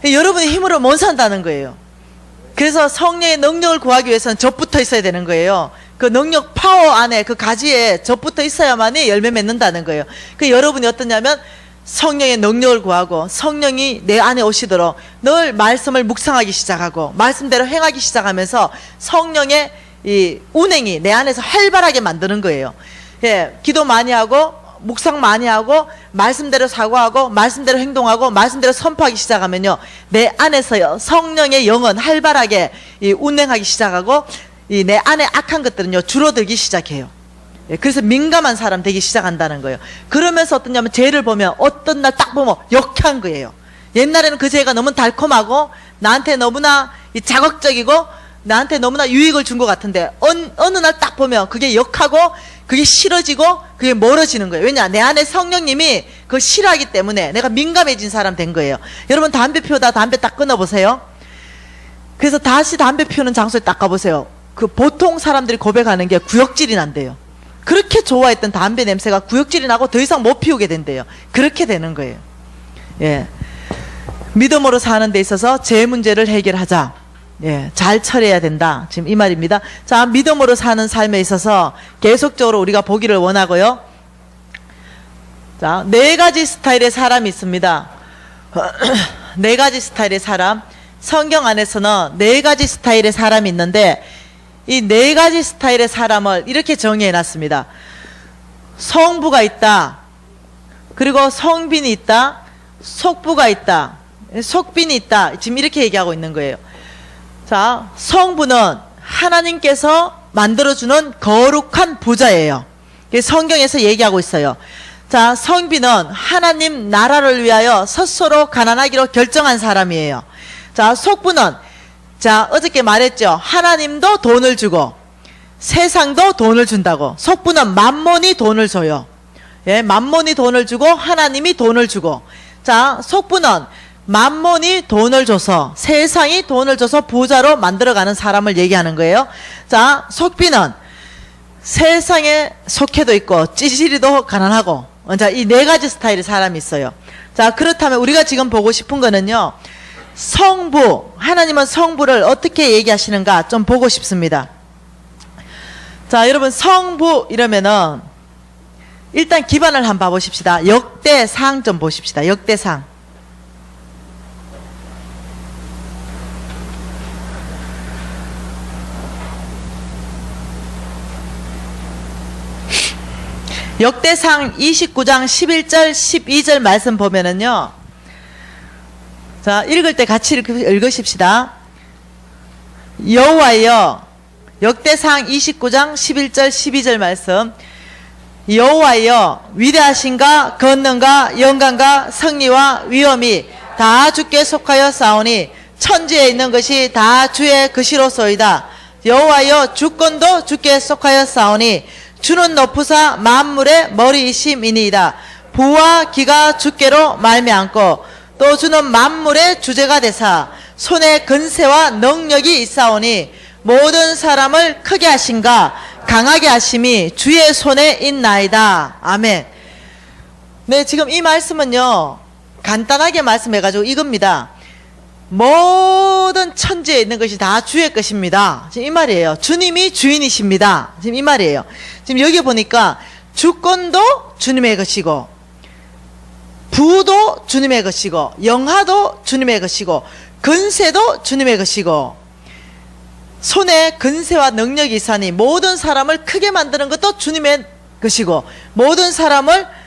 여러분의 힘으로 못 산다는 거예요. 그래서 성령의 능력을 구하기 위해서는 젖붙어 있어야 되는 거예요. 그 능력 파워 안에 그 가지에 젖붙어 있어야만이 열매 맺는다는 거예요. 그 여러분이 어떠냐면 성령의 능력을 구하고 성령이 내 안에 오시도록 늘 말씀을 묵상하기 시작하고 말씀대로 행하기 시작하면서 성령의 이 운행이 내 안에서 활발하게 만드는 거예요. 예, 기도 많이 하고 묵상 많이 하고 말씀대로 사고하고 말씀대로 행동하고 말씀대로 선포하기 시작하면요, 내 안에서요 성령의 영은 활발하게 이 운행하기 시작하고 이 내 안에 악한 것들은요 줄어들기 시작해요. 예, 그래서 민감한 사람 되기 시작한다는 거예요. 그러면서 어떠냐면 죄를 보면 어떤 날 딱 보면 역한 거예요. 옛날에는 그 죄가 너무 달콤하고 나한테 너무나 이 자극적이고 나한테 너무나 유익을 준 것 같은데 어느 날 딱 보면 그게 역하고 그게 싫어지고 그게 멀어지는 거예요. 왜냐? 내 안에 성령님이 그걸 싫어하기 때문에 내가 민감해진 사람 된 거예요. 여러분 담배 피우다 담배 딱 끊어보세요. 그래서 다시 담배 피우는 장소에 딱 가보세요. 그 보통 사람들이 고백하는 게 구역질이 난대요. 그렇게 좋아했던 담배 냄새가 구역질이 나고 더 이상 못 피우게 된대요. 그렇게 되는 거예요. 예, 믿음으로 사는 데 있어서 죄 문제를 해결하자. 예, 잘 처리해야 된다. 지금 이 말입니다. 자, 믿음으로 사는 삶에 있어서 계속적으로 우리가 보기를 원하고요. 자, 4가지 스타일의 사람이 있습니다. 4가지 스타일의 사람. 성경 안에서는 4가지 스타일의 사람이 있는데 이 4가지 스타일의 사람을 이렇게 정의해 놨습니다. 성부가 있다. 그리고 성빈이 있다. 속부가 있다. 속빈이 있다. 지금 이렇게 얘기하고 있는 거예요. 자, 성부는 하나님께서 만들어주는 거룩한 부자예요. 성경에서 얘기하고 있어요. 자, 성빈은 하나님 나라를 위하여 스스로 가난하기로 결정한 사람이에요. 자, 속부는 자, 어저께 말했죠. 하나님도 돈을 주고 세상도 돈을 준다고. 속부는 만몬이 돈을 줘요. 예, 만몬이 돈을 주고 하나님이 돈을 주고. 자, 속부는 만몬이 돈을 줘서 세상이 돈을 줘서 부자로 만들어가는 사람을 얘기하는 거예요. 자, 속빈은 세상에 속해도 있고 찌질이도 가난하고. 자, 이 4가지 스타일의 사람이 있어요. 자, 그렇다면 우리가 지금 보고 싶은 거는요, 성부, 하나님은 성부를 어떻게 얘기하시는가 좀 보고 싶습니다. 자, 여러분 성부 이러면은 일단 기반을 한번 봐보십시다. 역대상 좀 보십시다. 역대상. 역대상 29장 11절 12절 말씀 보면은요, 자, 읽을 때 같이 읽으십시다. 여호와여, 역대상 29장 11절 12절 말씀. 여호와여, 위대하신가 권능과 영광과 승리와 위엄이 다 주께 속하여 싸우니 천지에 있는 것이 다 주의 것이로소이다. 여호와여, 주권도 주께 속하여 싸우니 주는 높으사 만물의 머리이심이니이다. 부와 기가 주께로 말미암고 또 주는 만물의 주제가 되사 손에 근세와 능력이 있사오니 모든 사람을 크게 하신가 강하게 하심이 주의 손에 있나이다. 아멘. 네, 지금 이 말씀은요 간단하게 말씀해가지고 이겁니다. 모든 천지에 있는 것이 다 주의 것입니다. 지금 이 말이에요. 주님이 주인이십니다. 지금 이 말이에요. 지금 여기 보니까 주권도 주님의 것이고 부도 주님의 것이고 영화도 주님의 것이고 근세도 주님의 것이고 손에 근세와 능력이 있사니 모든 사람을 크게 만드는 것도 주님의 것이고 모든 사람을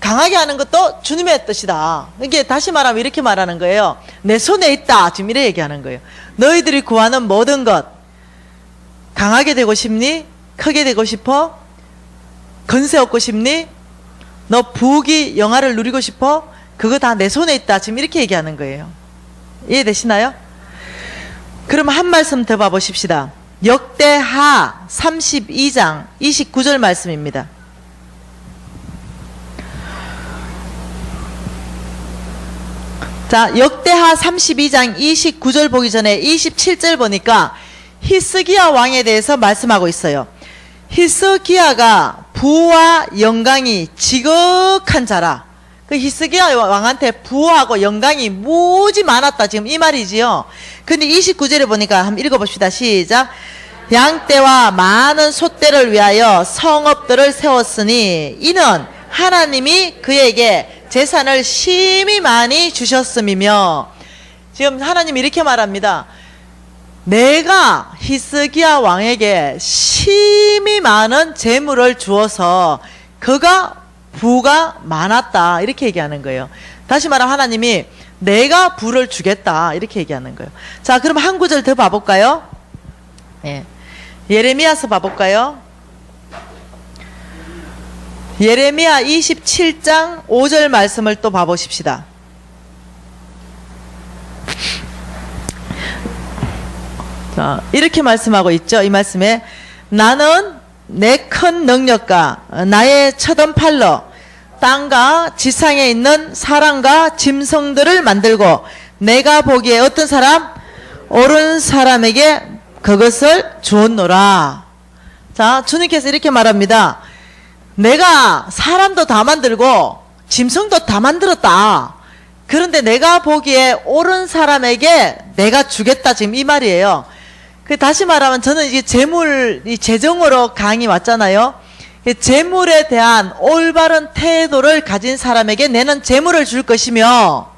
강하게 하는 것도 주님의 뜻이다. 이게 다시 말하면 이렇게 말하는 거예요. 내 손에 있다. 지금 이래 얘기하는 거예요. 너희들이 구하는 모든 것 강하게 되고 싶니? 크게 되고 싶어? 근세 얻고 싶니? 너 부귀 영화를 누리고 싶어? 그거 다 내 손에 있다. 지금 이렇게 얘기하는 거예요. 이해되시나요? 그럼 한 말씀 더 봐보십시다. 역대하 32장 29절 말씀입니다. 자, 역대하 32장 29절 보기 전에 27절 보니까 히스기야 왕에 대해서 말씀하고 있어요. 히스기야가 부와 영광이 지극한 자라. 그 히스기야 왕한테 부하고 영광이 무지 많았다. 지금 이 말이지요. 근데 29절에 보니까 한번 읽어봅시다. 시작. 양떼와 많은 소떼를 위하여 성읍들을 세웠으니 이는 하나님이 그에게 재산을 심히 많이 주셨음이며, 지금 하나님이 이렇게 말합니다. 내가 히스기야 왕에게 심히 많은 재물을 주어서 그가 부가 많았다, 이렇게 얘기하는 거예요. 다시 말하면 하나님이 내가 부를 주겠다, 이렇게 얘기하는 거예요. 자, 그럼 한 구절 더 봐볼까요? 예. 예레미야서 봐볼까요? 예레미야 27장 5절 말씀을 또 봐보십시다. 자, 이렇게 말씀하고 있죠. 이 말씀에 나는 내 큰 능력과 나의 처던 팔로 땅과 지상에 있는 사람과 짐승들을 만들고 내가 보기에 어떤 사람? 옳은 사람에게 그것을 주었노라. 자, 주님께서 이렇게 말합니다. 내가 사람도 다 만들고 짐승도 다 만들었다. 그런데 내가 보기에 옳은 사람에게 내가 주겠다, 지금 이 말이에요. 다시 말하면 저는 이게 재물, 이 재정으로 강의 왔잖아요. 재물에 대한 올바른 태도를 가진 사람에게 내는 재물을 줄 것이며,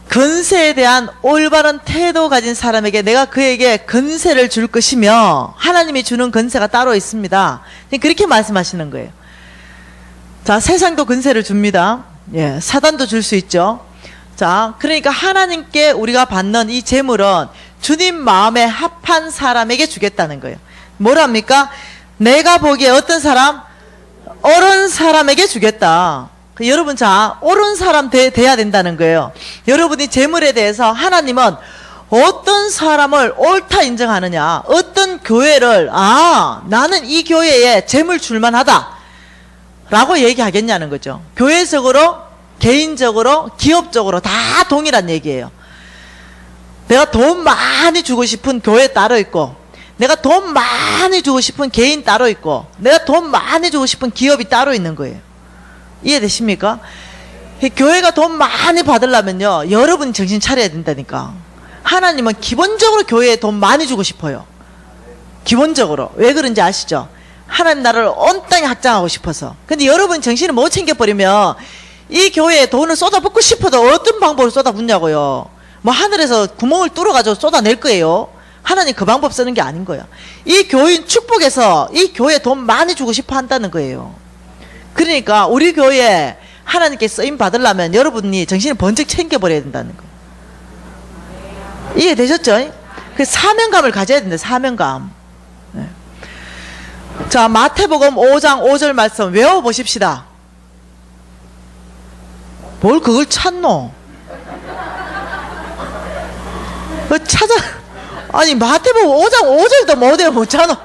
건세에 대한 올바른 태도 가진 사람에게 내가 그에게 건세를 줄 것이며, 하나님이 주는 건세가 따로 있습니다. 그렇게 말씀하시는 거예요. 자, 세상도 건세를 줍니다. 예, 사단도 줄 수 있죠. 자, 그러니까 하나님께 우리가 받는 이 재물은 주님 마음에 합한 사람에게 주겠다는 거예요. 뭐랍니까? 내가 보기에 어떤 사람? 옳은 사람에게 주겠다. 여러분, 자, 옳은 사람 돼야 된다는 거예요. 여러분이 재물에 대해서 하나님은 어떤 사람을 옳다 인정하느냐, 어떤 교회를 나는 이 교회에 재물 줄만하다 라고 얘기하겠냐는 거죠. 교회적으로, 개인적으로, 기업적으로 다 동일한 얘기예요. 내가 돈 많이 주고 싶은 교회 따로 있고, 내가 돈 많이 주고 싶은 개인 따로 있고, 내가 돈 많이 주고 싶은 기업이 따로 있는 거예요. 이해되십니까? 교회가 돈 많이 받으려면요, 여러분이 정신 차려야 된다니까. 하나님은 기본적으로 교회에 돈 많이 주고 싶어요. 기본적으로. 왜 그런지 아시죠? 하나님 나라를 온땅에 확장하고 싶어서. 근데 여러분 정신을 못 챙겨버리면 이 교회에 돈을 쏟아붓고 싶어도 어떤 방법으로 쏟아붓냐고요. 뭐 하늘에서 구멍을 뚫어가지고 쏟아낼 거예요. 하나님 그 방법 쓰는 게 아닌 거야. 이 교인 축복해서 이 교회에 돈 많이 주고 싶어 한다는 거예요. 그러니까 우리 교회에 하나님께 쓰임 받으려면 여러분이 정신을 번쩍 챙겨버려야 된다는 거예요. 이해되셨죠? 그 사명감을 가져야 된다. 사명감. 네. 자, 마태복음 5장 5절 말씀 외워보십시다. 뭘 그걸 찾노? 아니, 마태복음 5장 5절도 못 외우잖아.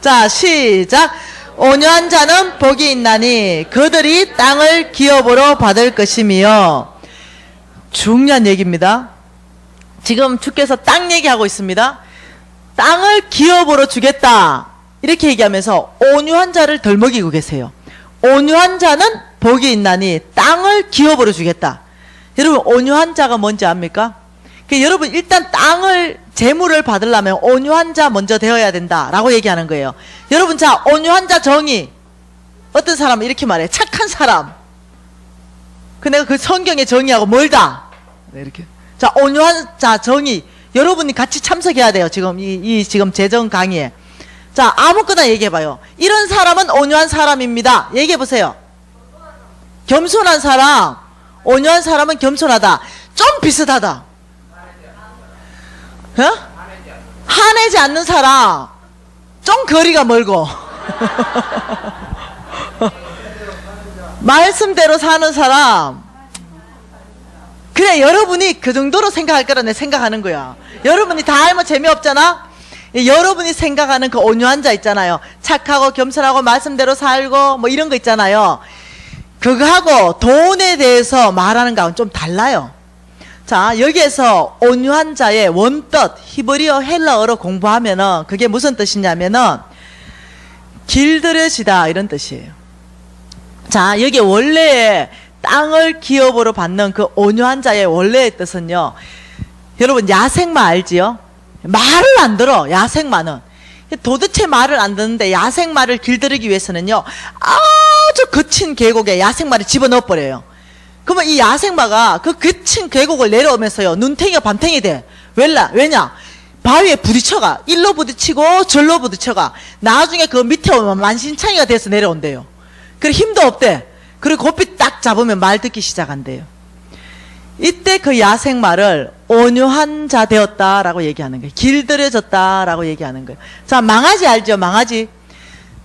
자, 시작. 온유한 자는 복이 있나니 그들이 땅을 기업으로 받을 것이며. 중요한 얘기입니다. 지금 주께서 땅 얘기하고 있습니다. 땅을 기업으로 주겠다, 이렇게 얘기하면서 온유한 자를 덜 먹이고 계세요. 온유한 자는 복이 있나니 땅을 기업으로 주겠다. 여러분, 온유한 자가 뭔지 압니까? 여러분, 일단 땅을, 재물을 받으려면 온유한 자 먼저 되어야 된다라고 얘기하는 거예요. 여러분, 자, 온유한 자 정의. 어떤 사람은 이렇게 말해. 착한 사람. 내가 그 성경의 정의하고 멀다. 네, 이렇게. 자, 온유한 자 정의. 여러분이 같이 참석해야 돼요. 지금 지금 재정 강의에. 자, 아무거나 얘기해봐요. 이런 사람은 온유한 사람입니다. 얘기해보세요. 겸손한 사람. 온유한 사람은 겸손하다. 좀 비슷하다. 어? 화내지 않는 사람, 좀 거리가 멀고. 말씀대로 사는 사람. 그래, 여러분이 그 정도로 생각할 거라 내 생각하는 거야. 여러분이 다 알면 재미없잖아? 여러분이 생각하는 그 온유한 자 있잖아요. 착하고 겸손하고 말씀대로 살고 뭐 이런 거 있잖아요. 그거하고 돈에 대해서 말하는 거하고는 좀 달라요. 자, 여기에서 온유한 자의 원뜻, 히브리어 헬라어로 공부하면은 그게 무슨 뜻이냐면은 길들여지다, 이런 뜻이에요. 자, 여기 원래의 땅을 기업으로 받는 그 온유한 자의 원래의 뜻은요, 여러분 야생마 알지요? 말을 안 들어. 야생마는 도대체 말을 안 듣는데 야생마를 길들이기 위해서는요, 아주 거친 계곡에 야생마를 집어넣어 버려요. 그러면 이 야생마가 그 거친 계곡을 내려오면서요, 눈탱이가 밤탱이 돼. 왜냐? 바위에 부딪혀가. 일로 부딪히고 절로 부딪혀가. 나중에 그 밑에 오면 만신창이가 돼서 내려온대요. 그래 힘도 없대. 그리고 고삐 딱 잡으면 말 듣기 시작한대요. 이때 그 야생마를 온유한 자 되었다라고 얘기하는 거예요. 길들여졌다라고 얘기하는 거예요. 자, 망아지 알죠? 망아지.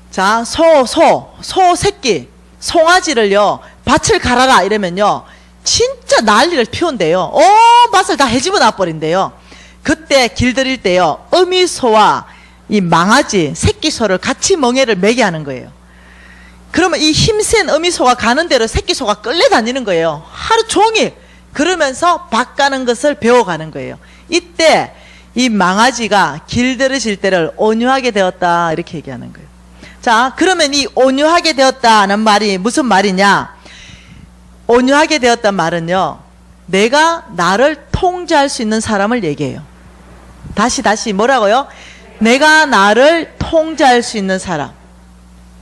자, 소 새끼, 송아지를요, 밭을 갈아라 이러면요, 진짜 난리를 피운대요. 온 밭을 다 헤집어 놔버린대요. 그때 길들일 때요, 어미소와 이 망아지, 새끼소를 같이 멍에를 매게 하는 거예요. 그러면 이 힘센 어미소가 가는 대로 새끼소가 끌려다니는 거예요. 하루 종일. 그러면서 밭 가는 것을 배워가는 거예요. 이때 이 망아지가 길들여질 때를 온유하게 되었다 이렇게 얘기하는 거예요. 자, 그러면 이 온유하게 되었다는 말이 무슨 말이냐? 온유하게 되었단 말은요, 내가 나를 통제할 수 있는 사람을 얘기해요. 다시 뭐라고요? 내가 나를 통제할 수 있는 사람.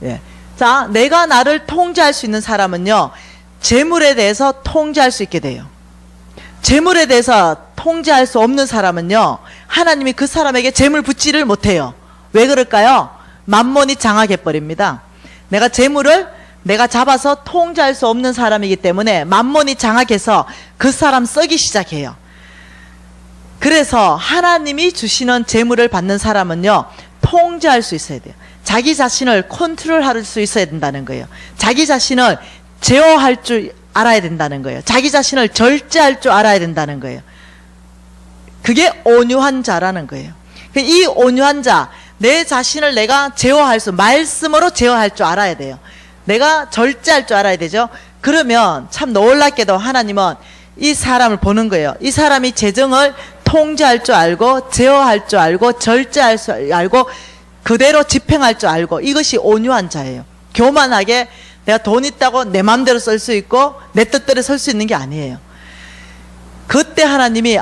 예. 자, 내가 나를 통제할 수 있는 사람은요, 재물에 대해서 통제할 수 있게 돼요. 재물에 대해서 통제할 수 없는 사람은요, 하나님이 그 사람에게 재물 붙지를 못해요. 왜 그럴까요? 만몬이 장악해버립니다. 내가 재물을 내가 잡아서 통제할 수 없는 사람이기 때문에 만몬이 장악해서 그 사람 썩이 시작해요. 그래서 하나님이 주시는 재물을 받는 사람은요, 통제할 수 있어야 돼요. 자기 자신을 컨트롤할 수 있어야 된다는 거예요. 자기 자신을 제어할 줄 알아야 된다는 거예요. 자기 자신을 절제할 줄 알아야 된다는 거예요. 그게 온유한 자라는 거예요. 이 온유한 자, 내 자신을 내가 제어할 수, 말씀으로 제어할 줄 알아야 돼요. 내가 절제할 줄 알아야 되죠. 그러면 참 놀랍게도 하나님은 이 사람을 보는 거예요. 이 사람이 재정을 통제할 줄 알고, 제어할 줄 알고, 절제할 줄 알고, 그대로 집행할 줄 알고, 이것이 온유한 자예요. 교만하게 내가 돈 있다고 내 마음대로 쓸 수 있고 내 뜻대로 설 수 있는 게 아니에요. 그때 하나님이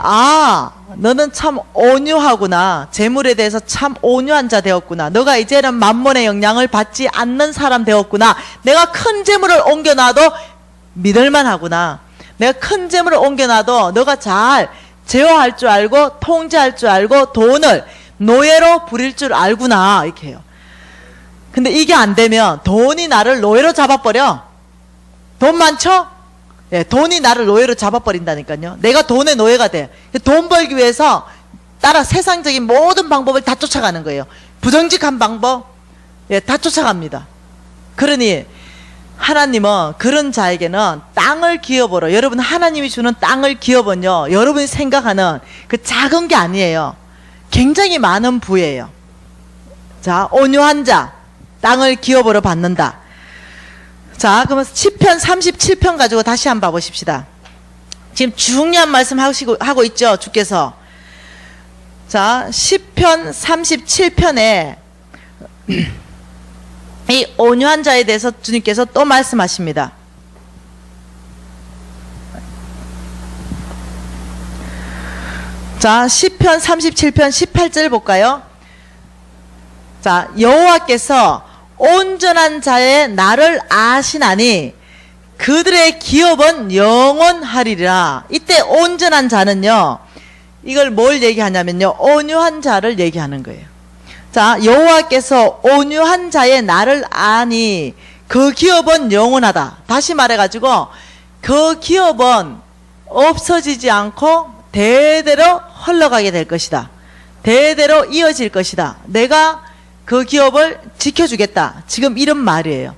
너는 참 온유하구나. 재물에 대해서 참 온유한 자 되었구나. 너가 이제는 만몬의 영향을 받지 않는 사람 되었구나. 내가 큰 재물을 옮겨놔도 믿을만 하구나. 내가 큰 재물을 옮겨놔도 너가 잘 제어할 줄 알고 통제할 줄 알고 돈을 노예로 부릴 줄 알구나. 이렇게 해요. 근데 이게 안 되면 돈이 나를 노예로 잡아버려. 돈 많죠? 예, 돈이 나를 노예로 잡아버린다니까요. 내가 돈의 노예가 돼. 돈 벌기 위해서 따라 세상적인 모든 방법을 다 쫓아가는 거예요. 부정직한 방법, 예, 다 쫓아갑니다. 그러니 하나님은 그런 자에게는 땅을 기업으로, 여러분 하나님이 주는 땅을 기업은요, 여러분이 생각하는 그 작은 게 아니에요. 굉장히 많은 부예요. 자, 온유한 자, 땅을 기업으로 받는다. 자, 그러면 시편 37편 가지고 다시 한번 봐보십시다. 지금 중요한 말씀 하고 있죠, 주께서. 자, 시편 37편에 이 온유한 자에 대해서 주님께서 또 말씀하십니다. 자, 시편 37편 18절 볼까요? 자, 여호와께서 온전한 자의 나를 아시나니 그들의 기업은 영원하리라. 이때 온전한 자는요, 이걸 뭘 얘기하냐면요, 온유한 자를 얘기하는 거예요. 자, 여호와께서 온유한 자의 나를 아니 그 기업은 영원하다. 다시 말해가지고 그 기업은 없어지지 않고 대대로 흘러가게 될 것이다. 대대로 이어질 것이다. 내가 그 기업을 지켜주겠다. 지금 이런 말이에요.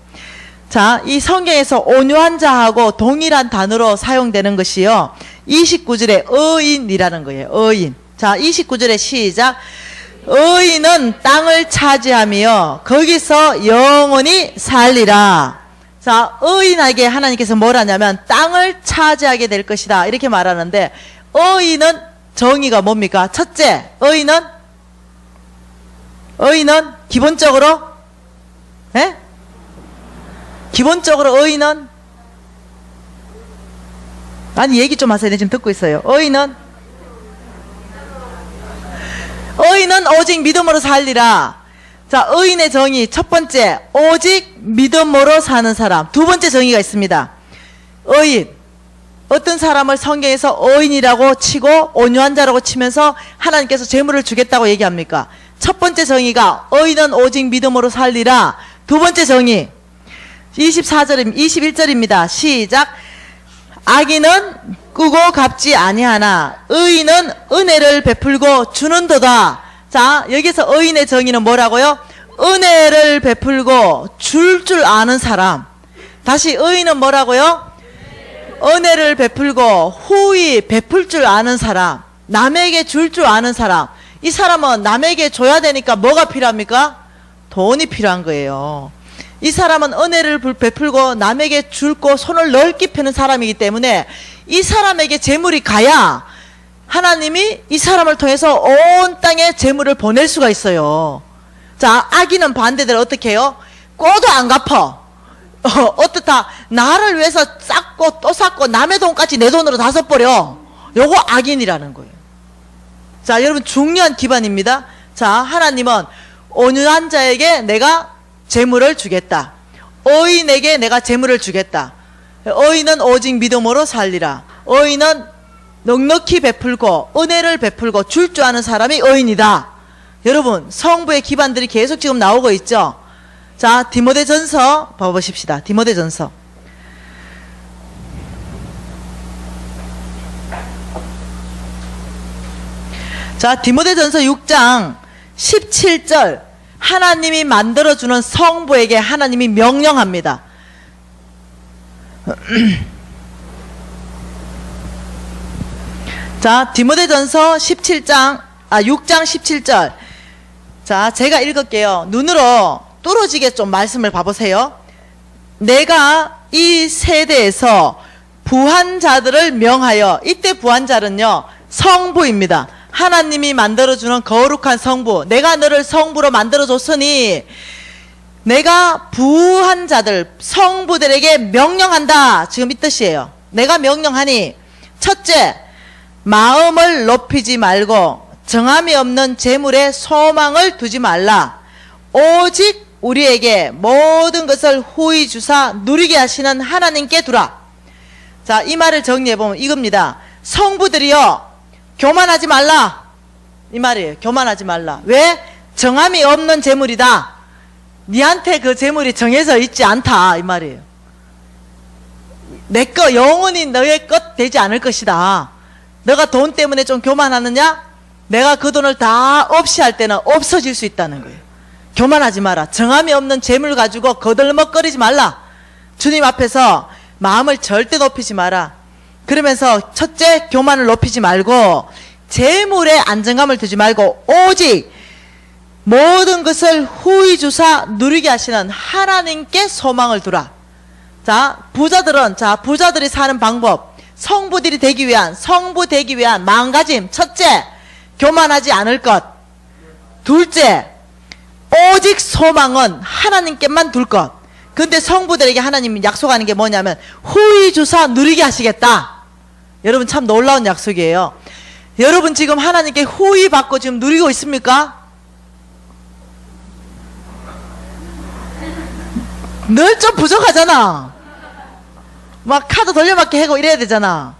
자, 이 성경에서 온유한 자하고 동일한 단어로 사용되는 것이요, 29절에 의인이라는 거예요. 의인. 자, 29절에 시작. 의인은 땅을 차지하며 거기서 영원히 살리라. 자, 의인에게 하나님께서 뭘 하냐면 땅을 차지하게 될 것이다. 이렇게 말하는데, 의인은 정의가 뭡니까? 첫째, 의인은 기본적으로, 예? 기본적으로 의인은, 아니 얘기 좀 하세요. 네, 지금 듣고 있어요. 의인은 오직 믿음으로 살리라. 자, 의인의 정의 첫 번째, 오직 믿음으로 사는 사람. 두 번째 정의가 있습니다. 의인. 어떤 사람을 성경에서 의인이라고 치고 온유한 자라고 치면서 하나님께서 재물을 주겠다고 얘기합니까? 첫 번째 정의가 의인은 오직 믿음으로 살리라. 두 번째 정의 21절입니다. 시작. 악인은 꾸고 갚지 아니하나 의인은 은혜를 베풀고 주는도다. 자, 여기서 의인의 정의는 뭐라고요? 은혜를 베풀고 줄 아는 사람. 다시 의인은 뭐라고요? 은혜를 베풀고 후히 베풀 줄 아는 사람. 남에게 줄 아는 사람. 이 사람은 남에게 줘야 되니까 뭐가 필요합니까? 돈이 필요한 거예요. 이 사람은 은혜를 베풀고 남에게 줄고 손을 넓게 펴는 사람이기 때문에 이 사람에게 재물이 가야 하나님이 이 사람을 통해서 온 땅에 재물을 보낼 수가 있어요. 자, 악인은 반대대로 어떻게 해요? 꼬도 안 갚어. 어떻다? 나를 위해서 쌓고 또 쌓고 남의 돈까지 내 돈으로 다 써버려. 요거 악인이라는 거예요. 자, 여러분 중요한 기반입니다. 자, 하나님은 온유한 자에게 내가 재물을 주겠다. 의인에게 내가 재물을 주겠다. 의인은 오직 믿음으로 살리라. 의인은 넉넉히 베풀고 은혜를 베풀고 줄 줄 아는 사람이 의인이다. 여러분 성부의 기반들이 계속 지금 나오고 있죠. 자, 디모데전서 봐보십시다. 디모데전서 자, 디모데전서 6장 17절 하나님이 만들어주는 성부에게 하나님이 명령합니다. 자, 디모데전서 6장 17절. 자, 제가 읽을게요. 눈으로 뚫어지게 좀 말씀을 봐보세요. 내가 이 세대에서 부한 자들을 명하여, 이때 부한 자는요 성부입니다. 하나님이 만들어주는 거룩한 성부. 내가 너를 성부로 만들어줬으니 내가 부한 자들 성부들에게 명령한다. 지금 이 뜻이에요. 내가 명령하니 첫째, 마음을 높이지 말고 정함이 없는 재물에 소망을 두지 말라. 오직 우리에게 모든 것을 후히 주사 누리게 하시는 하나님께 두라. 자, 이 말을 정리해보면 이겁니다. 성부들이요 교만하지 말라. 이 말이에요. 교만하지 말라. 왜? 정함이 없는 재물이다. 니한테 그 재물이 정해져 있지 않다. 이 말이에요. 내 거 영원히 너의 것 되지 않을 것이다. 너가 돈 때문에 좀 교만하느냐? 내가 그 돈을 다 없이 할 때는 없어질 수 있다는 거예요. 교만하지 마라. 정함이 없는 재물 가지고 거들먹거리지 말라. 주님 앞에서 마음을 절대 높이지 마라. 그러면서 첫째, 교만을 높이지 말고 재물에 안정감을 두지 말고 오직 모든 것을 후히 주사 누리게 하시는 하나님께 소망을 두라. 자, 부자들이 사는 방법, 성부들이 되기 위한, 성부 되기 위한 마음가짐. 첫째, 교만하지 않을 것. 둘째, 오직 소망은 하나님께만 둘 것. 근데 성부들에게 하나님이 약속하는 게 뭐냐면 후히 주사 누리게 하시겠다. 여러분 참 놀라운 약속이에요. 여러분 지금 하나님께 후히 받고 지금 누리고 있습니까? 늘 좀 부족하잖아. 막 카드 돌려막기 하고 이래야 되잖아.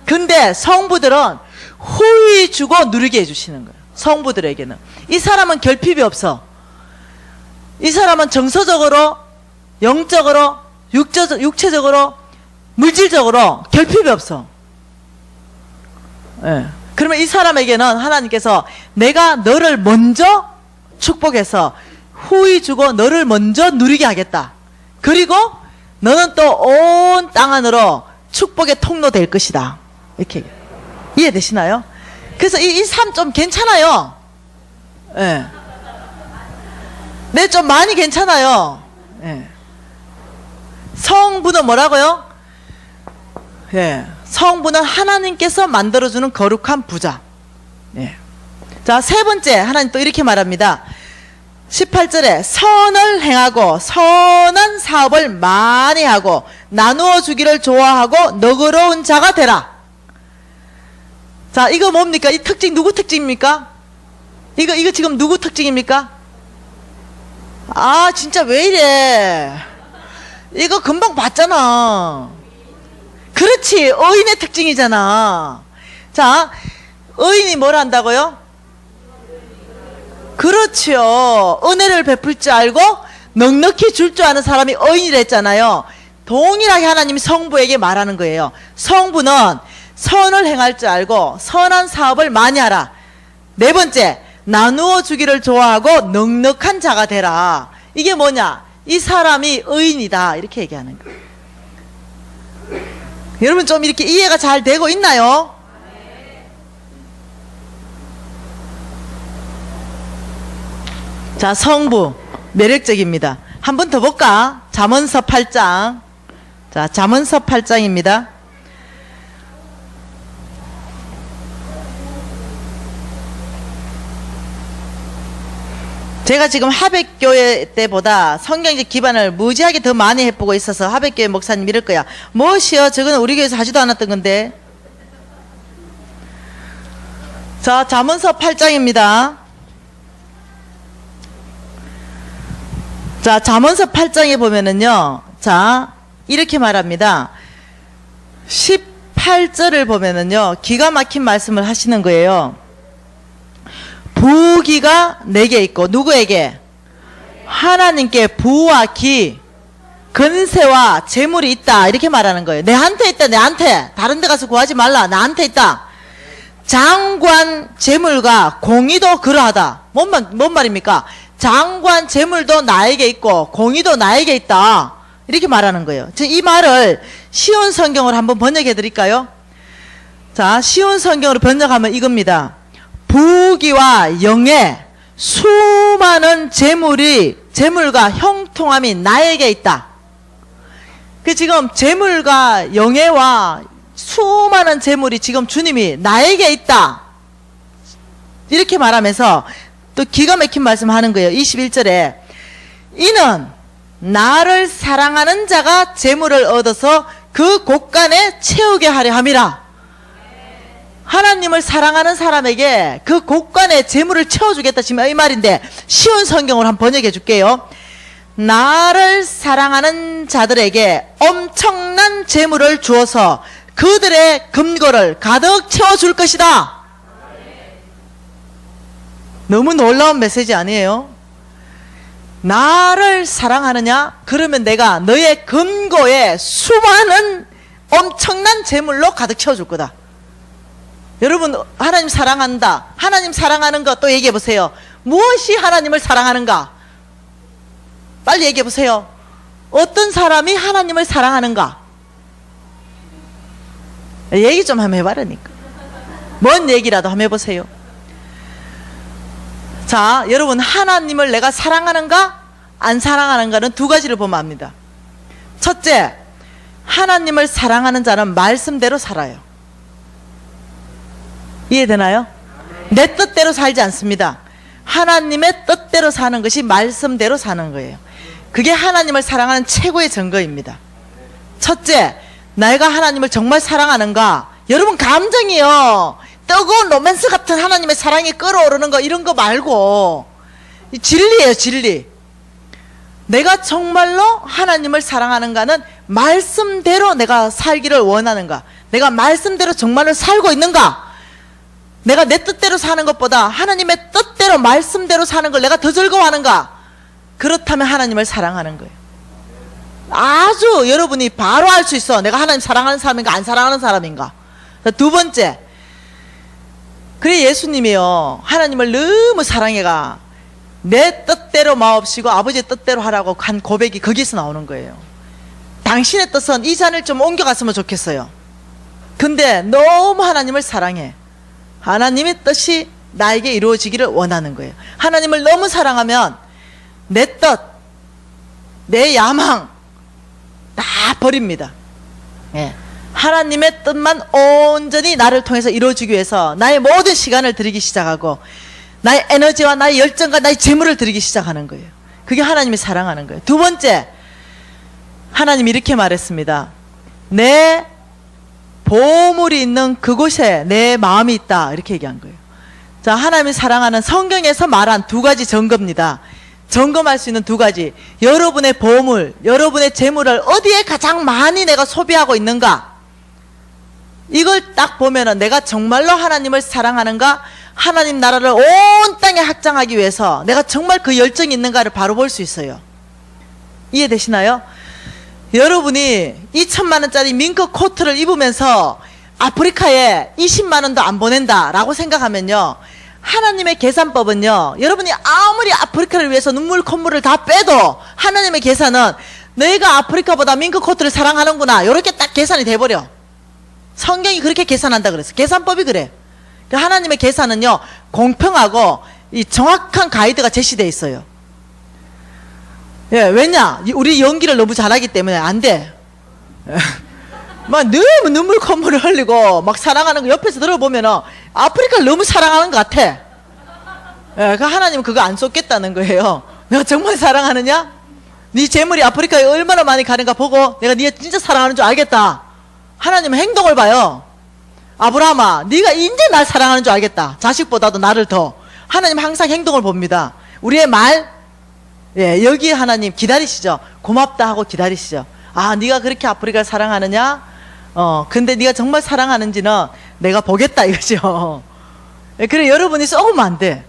근데 성부들은 후히 주고 누리게 해주시는 거예요. 성부들에게는. 이 사람은 결핍이 없어. 이 사람은 정서적으로, 영적으로, 육체적으로, 물질적으로 결핍이 없어. 예. 그러면 이 사람에게는 하나님께서 내가 너를 먼저 축복해서 후히 주고 너를 먼저 누리게 하겠다. 그리고 너는 또 온 땅 안으로 축복의 통로 될 것이다. 이렇게 이해되시나요? 그래서 이 삶 좀 괜찮아요. 예. 네, 좀 많이 괜찮아요. 예. 성부는 뭐라고요? 예. 성부는 하나님께서 만들어주는 거룩한 부자. 예. 자, 세 번째, 하나님 또 이렇게 말합니다. 18절에 선을 행하고 선한 사업을 많이 하고 나누어 주기를 좋아하고 너그러운 자가 되라. 자, 이거 뭡니까? 이 특징 누구 특징입니까? 이거 지금 누구 특징입니까? 아, 진짜 왜 이래? 이거 금방 봤잖아. 그렇지. 의인의 특징이잖아. 자, 의인이 뭘 한다고요? 그렇죠. 은혜를 베풀 줄 알고 넉넉히 줄 줄 아는 사람이 의인이라 했잖아요. 동일하게 하나님이 성부에게 말하는 거예요. 성부는 선을 행할 줄 알고 선한 사업을 많이 하라. 네 번째, 나누어 주기를 좋아하고 넉넉한 자가 되라. 이게 뭐냐? 이 사람이 의인이다. 이렇게 얘기하는 거예요. 여러분 좀 이렇게 이해가 잘 되고 있나요? 자, 성부 매력적입니다. 한 번 더 볼까? 잠언서 8장. 자, 잠언서 8장입니다. 제가 지금 하백교회 때보다 성경적 기반을 무지하게 더 많이 해보고 있어서 하백교회 목사님 이럴 거야. 무엇이요? 저거는 우리 교회에서 하지도 않았던 건데. 자, 잠언서 8장입니다. 자, 잠언서 8장에 보면은요. 자, 이렇게 말합니다. 18절을 보면은요. 기가 막힌 말씀을 하시는 거예요. 부귀가 내게 있고 누구에게? 하나님께 부와 기, 근세와 재물이 있다. 이렇게 말하는 거예요. 내한테 있다. 내한테. 다른 데 가서 구하지 말라. 나한테 있다. 장관 재물과 공의도 그러하다. 뭔 말입니까? 장관 재물도 나에게 있고 공의도 나에게 있다. 이렇게 말하는 거예요. 이 말을 쉬운 성경으로 한번 번역해 드릴까요? 자, 쉬운 성경으로 번역하면 이겁니다. 부귀와 영예, 수많은 재물과 형통함이 나에게 있다. 그 지금 재물과 영예와 수많은 재물이 지금 주님이 나에게 있다. 이렇게 말하면서 또 기가 막힌 말씀 하는 거예요. 21절에 이는 나를 사랑하는 자가 재물을 얻어서 그 곳간에 채우게 하려 함이라. 하나님을 사랑하는 사람에게 그 곳간에 재물을 채워주겠다 지금 이 말인데 쉬운 성경으로 한번 번역해 줄게요. 나를 사랑하는 자들에게 엄청난 재물을 주어서 그들의 금고를 가득 채워줄 것이다. 너무 놀라운 메시지 아니에요? 나를 사랑하느냐? 그러면 내가 너의 금고에 수많은 엄청난 재물로 가득 채워줄 거다. 여러분, 하나님 사랑한다. 하나님 사랑하는 것 또 얘기해 보세요. 무엇이 하나님을 사랑하는가? 빨리 얘기해 보세요. 어떤 사람이 하나님을 사랑하는가? 얘기 좀 한번 해봐라니까. 뭔 얘기라도 한번 해보세요. 자, 여러분, 하나님을 내가 사랑하는가? 안 사랑하는가는 두 가지를 보면 압니다. 첫째, 하나님을 사랑하는 자는 말씀대로 살아요. 이해되나요? 내 뜻대로 살지 않습니다. 하나님의 뜻대로 사는 것이 말씀대로 사는 거예요. 그게 하나님을 사랑하는 최고의 증거입니다. 첫째, 내가 하나님을 정말 사랑하는가? 여러분, 감정이요. 뜨거운 로맨스 같은 하나님의 사랑이 끓어오르는 거 이런 거 말고 진리예요. 진리. 내가 정말로 하나님을 사랑하는가는 말씀대로 내가 살기를 원하는가? 내가 말씀대로 정말로 살고 있는가? 내가 내 뜻대로 사는 것보다 하나님의 뜻대로 말씀대로 사는 걸 내가 더 즐거워하는가? 그렇다면 하나님을 사랑하는 거예요. 아주 여러분이 바로 알 수 있어. 내가 하나님 사랑하는 사람인가 안 사랑하는 사람인가. 두 번째, 그래 예수님이요 하나님을 너무 사랑해가 내 뜻대로 마옵시고 아버지의 뜻대로 하라고 한 고백이 거기서 나오는 거예요. 당신의 뜻은 이 잔을 좀 옮겨갔으면 좋겠어요. 근데 너무 하나님을 사랑해. 하나님의 뜻이 나에게 이루어지기를 원하는 거예요. 하나님을 너무 사랑하면 내 뜻, 내 야망 다 버립니다. 예. 하나님의 뜻만 온전히 나를 통해서 이루어지기 위해서 나의 모든 시간을 드리기 시작하고 나의 에너지와 나의 열정과 나의 재물을 드리기 시작하는 거예요. 그게 하나님이 사랑하는 거예요. 두 번째, 하나님이 이렇게 말했습니다. 내 보물이 있는 그곳에 내 마음이 있다. 이렇게 얘기한 거예요. 자, 하나님이 사랑하는 성경에서 말한 두 가지 증거입니다. 점검할 수 있는 두 가지. 여러분의 보물, 여러분의 재물을 어디에 가장 많이 내가 소비하고 있는가? 이걸 딱 보면은 내가 정말로 하나님을 사랑하는가? 하나님 나라를 온 땅에 확장하기 위해서 내가 정말 그 열정이 있는가를 바로 볼 수 있어요. 이해되시나요? 여러분이 2천만 원짜리 밍크 코트를 입으면서 아프리카에 20만 원도 안 보낸다라고 생각하면요, 하나님의 계산법은요, 여러분이 아무리 아프리카를 위해서 눈물 콧물을 다 빼도 하나님의 계산은 내가 아프리카보다 밍크 코트를 사랑하는구나, 이렇게 딱 계산이 돼버려. 성경이 그렇게 계산한다 그랬어. 계산법이 그래. 하나님의 계산은요, 공평하고 이 정확한 가이드가 제시되어 있어요. 예, 왜냐? 우리 연기를 너무 잘하기 때문에 안 돼. 막 너무 눈물 콧물을 흘리고 막 사랑하는 거 옆에서 들어보면은 아프리카를 너무 사랑하는 것 같아. 예, 그 하나님은 그거 안 쏟겠다는 거예요. 내가 정말 사랑하느냐? 네 재물이 아프리카에 얼마나 많이 가는가 보고 내가 네 진짜 사랑하는 줄 알겠다. 하나님은 행동을 봐요. 아브라함아, 네가 이제 날 사랑하는 줄 알겠다. 자식보다도 나를 더. 하나님 항상 행동을 봅니다. 우리의 말, 예, 여기 하나님 기다리시죠. 고맙다 하고 기다리시죠. 아, 네가 그렇게 아프리카를 사랑하느냐? 근데 네가 정말 사랑하는지는 내가 보겠다 이거죠. 예, 그래, 여러분이 썩으면 안 돼.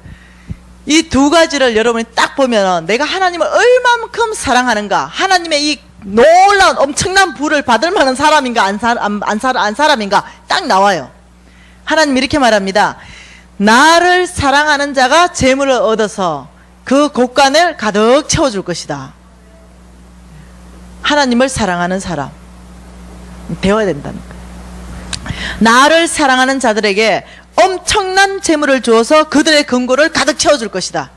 이 두 가지를 여러분이 딱 보면 내가 하나님을 얼마만큼 사랑하는가, 하나님의 이 놀라운 엄청난 부를 받을 만한 사람인가 안 사람인가 딱 나와요. 하나님 이렇게 말합니다. 나를 사랑하는 자가 재물을 얻어서 그 곳간을 가득 채워줄 것이다. 하나님을 사랑하는 사람 되어야 된다는 거예요. 나를 사랑하는 자들에게 엄청난 재물을 주어서 그들의 금고를 가득 채워줄 것이다.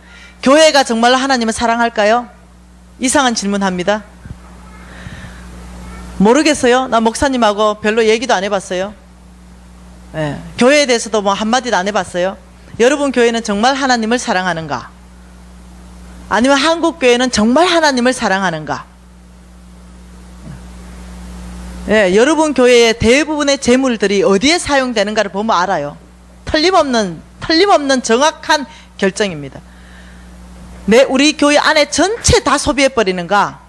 교회가 정말로 하나님을 사랑할까요? 이상한 질문합니다. 모르겠어요. 나 목사님하고 별로 얘기도 안 해봤어요. 예, 교회에 대해서도 뭐 한마디도 안 해봤어요. 여러분 교회는 정말 하나님을 사랑하는가? 아니면 한국 교회는 정말 하나님을 사랑하는가? 예, 여러분 교회의 대부분의 재물들이 어디에 사용되는가를 보면 알아요. 틀림없는 정확한 결정입니다. 우리 교회 안에 전체 다 소비해버리는가?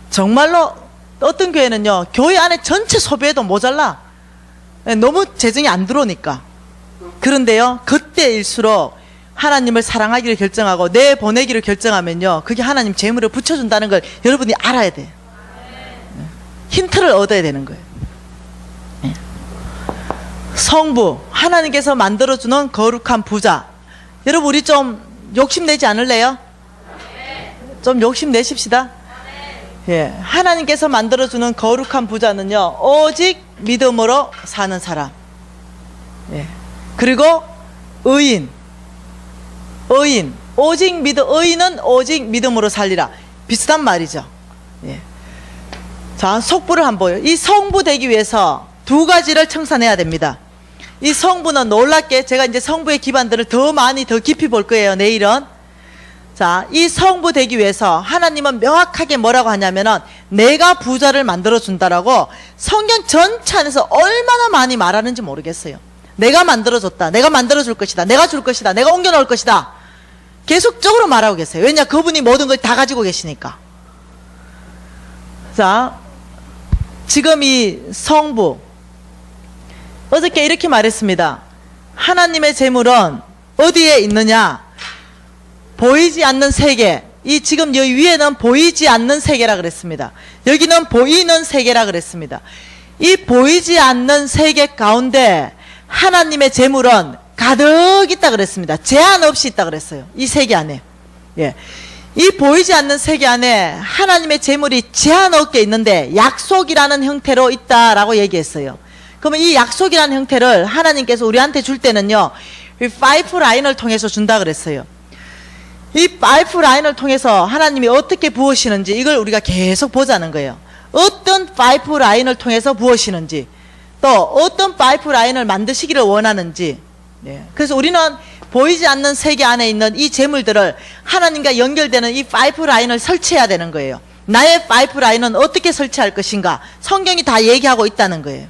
정말로 어떤 교회는요, 교회 안에 전체 소비해도 모자라. 너무 재정이 안 들어오니까. 그런데요, 그때일수록 하나님을 사랑하기를 결정하고 내보내기를 결정하면요, 그게 하나님 재물을 붙여준다는 걸 여러분이 알아야 돼. 힌트를 얻어야 되는 거예요. 성부, 하나님께서 만들어주는 거룩한 부자. 여러분, 우리 좀 욕심내지 않을래요? 좀 욕심내십시다. 예, 하나님께서 만들어주는 거룩한 부자는요, 오직 믿음으로 사는 사람. 예, 그리고 의인은 오직 믿음으로 살리라. 비슷한 말이죠. 예. 자, 속부를 한번 보여요. 이 성부 되기 위해서 두 가지를 청산해야 됩니다. 이 성부는 놀랍게 제가 이제 성부의 기반들을 더 깊이 볼 거예요, 내일은. 자, 이 성부 되기 위해서 하나님은 명확하게 뭐라고 하냐면은 내가 부자를 만들어 준다라고 성경 전체 안에서 얼마나 많이 말하는지 모르겠어요. 내가 만들어줬다, 내가 만들어줄 것이다, 내가 줄 것이다, 내가 옮겨놓을 것이다, 계속적으로 말하고 계세요. 왜냐? 그분이 모든 걸 다 가지고 계시니까. 자, 지금 이 성부, 어저께 이렇게 말했습니다. 하나님의 재물은 어디에 있느냐? 보이지 않는 세계. 이 지금 여기 위에는 보이지 않는 세계라 그랬습니다. 여기는 보이는 세계라 그랬습니다. 이 보이지 않는 세계 가운데 하나님의 재물은 가득 있다 그랬습니다. 제한 없이 있다 그랬어요. 이 세계 안에. 예. 이 보이지 않는 세계 안에 하나님의 재물이 제한 없게 있는데 약속이라는 형태로 있다라고 얘기했어요. 그러면 이 약속이라는 형태를 하나님께서 우리한테 줄 때는요, 이 파이프라인을 통해서 준다 그랬어요. 이 파이프라인을 통해서 하나님이 어떻게 부으시는지 이걸 우리가 계속 보자는 거예요. 어떤 파이프라인을 통해서 부으시는지, 또 어떤 파이프라인을 만드시기를 원하는지. 네. 그래서 우리는 보이지 않는 세계 안에 있는 이 재물들을 하나님과 연결되는 이 파이프라인을 설치해야 되는 거예요. 나의 파이프라인은 어떻게 설치할 것인가? 성경이 다 얘기하고 있다는 거예요.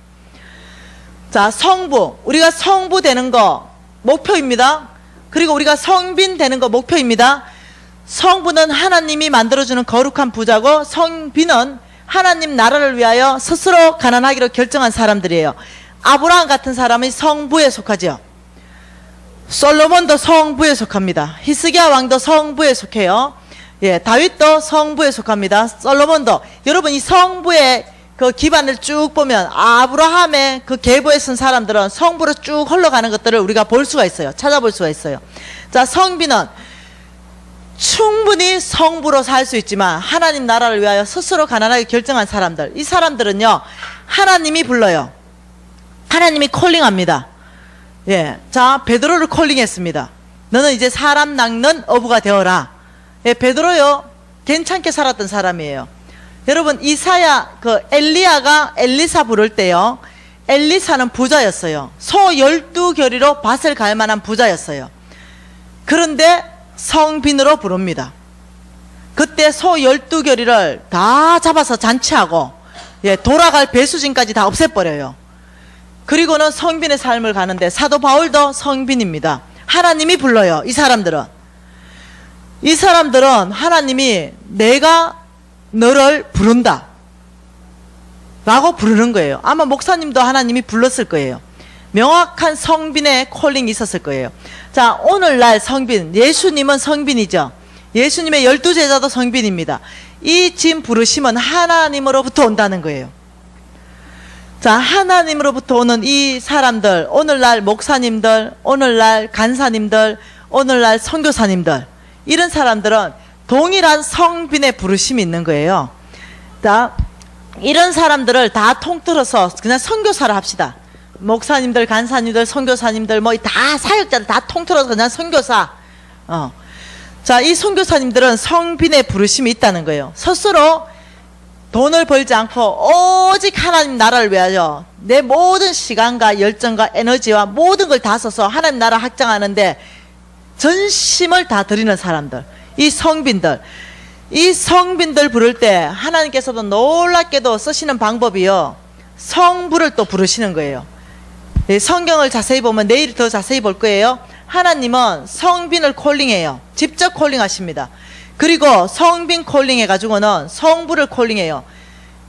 자, 성부. 우리가 성부 되는 거 목표입니다. 그리고 우리가 성빈 되는 거 목표입니다. 성부는 하나님이 만들어주는 거룩한 부자고 성비는 하나님 나라를 위하여 스스로 가난하기로 결정한 사람들이에요. 아브라함 같은 사람이 성부에 속하죠. 솔로몬도 성부에 속합니다. 히스기야 왕도 성부에 속해요. 예, 다윗도 성부에 속합니다. 솔로몬도. 여러분, 이 성부의 그 기반을 쭉 보면 아브라함의 그 계보에 쓴 사람들은 성부로 쭉 흘러가는 것들을 우리가 볼 수가 있어요. 찾아볼 수가 있어요. 자, 성비는 충분히 성부로 살 수 있지만 하나님 나라를 위하여 스스로 가난하게 결정한 사람들, 이 사람들은요 하나님이 불러요. 하나님이 콜링합니다. 예, 자, 베드로를 콜링했습니다. 너는 이제 사람 낚는 어부가 되어라. 예, 베드로요 괜찮게 살았던 사람이에요. 여러분, 이사야 그 엘리야가 엘리사 부를 때요, 엘리사는 부자였어요. 소 12결이로 밭을 갈 만한 부자였어요. 그런데 성빈으로 부릅니다. 그때 소 12결이를 다 잡아서 잔치하고, 예, 돌아갈 배수진까지 다 없애버려요. 그리고는 성빈의 삶을 가는데 사도 바울도 성빈입니다. 하나님이 불러요. 이 사람들은 하나님이 내가 너를 부른다 라고 부르는 거예요. 아마 목사님도 하나님이 불렀을 거예요. 명확한 성빈의 콜링이 있었을 거예요. 자, 오늘날 성빈, 예수님은 성빈이죠. 예수님의 12제자도 성빈입니다. 이 지금 부르심은 하나님으로부터 온다는 거예요. 자, 하나님으로부터 오는 이 사람들, 오늘날 목사님들, 오늘날 간사님들, 오늘날 선교사님들, 이런 사람들은 동일한 성빈의 부르심이 있는 거예요. 자, 이런 사람들을 다 통틀어서 그냥 선교사를 합시다. 목사님들, 간사님들, 선교사님들, 뭐 다 사역자들 다 통틀어서 그냥 선교사. 자, 이 선교사님들은 성빈의 부르심이 있다는 거예요. 스스로 돈을 벌지 않고 오직 하나님 나라를 위하여 내 모든 시간과 열정과 에너지와 모든 걸 다 써서 하나님 나라 확장하는데 전심을 다 드리는 사람들, 이 성빈들 부를 때 하나님께서도 놀랍게도 쓰시는 방법이요, 성부를 또 부르시는 거예요. 성경을 자세히 보면 내일 더 자세히 볼 거예요. 하나님은 성빈을 콜링해요. 직접 콜링하십니다. 그리고 성빈 콜링해가지고는 성부를 콜링해요.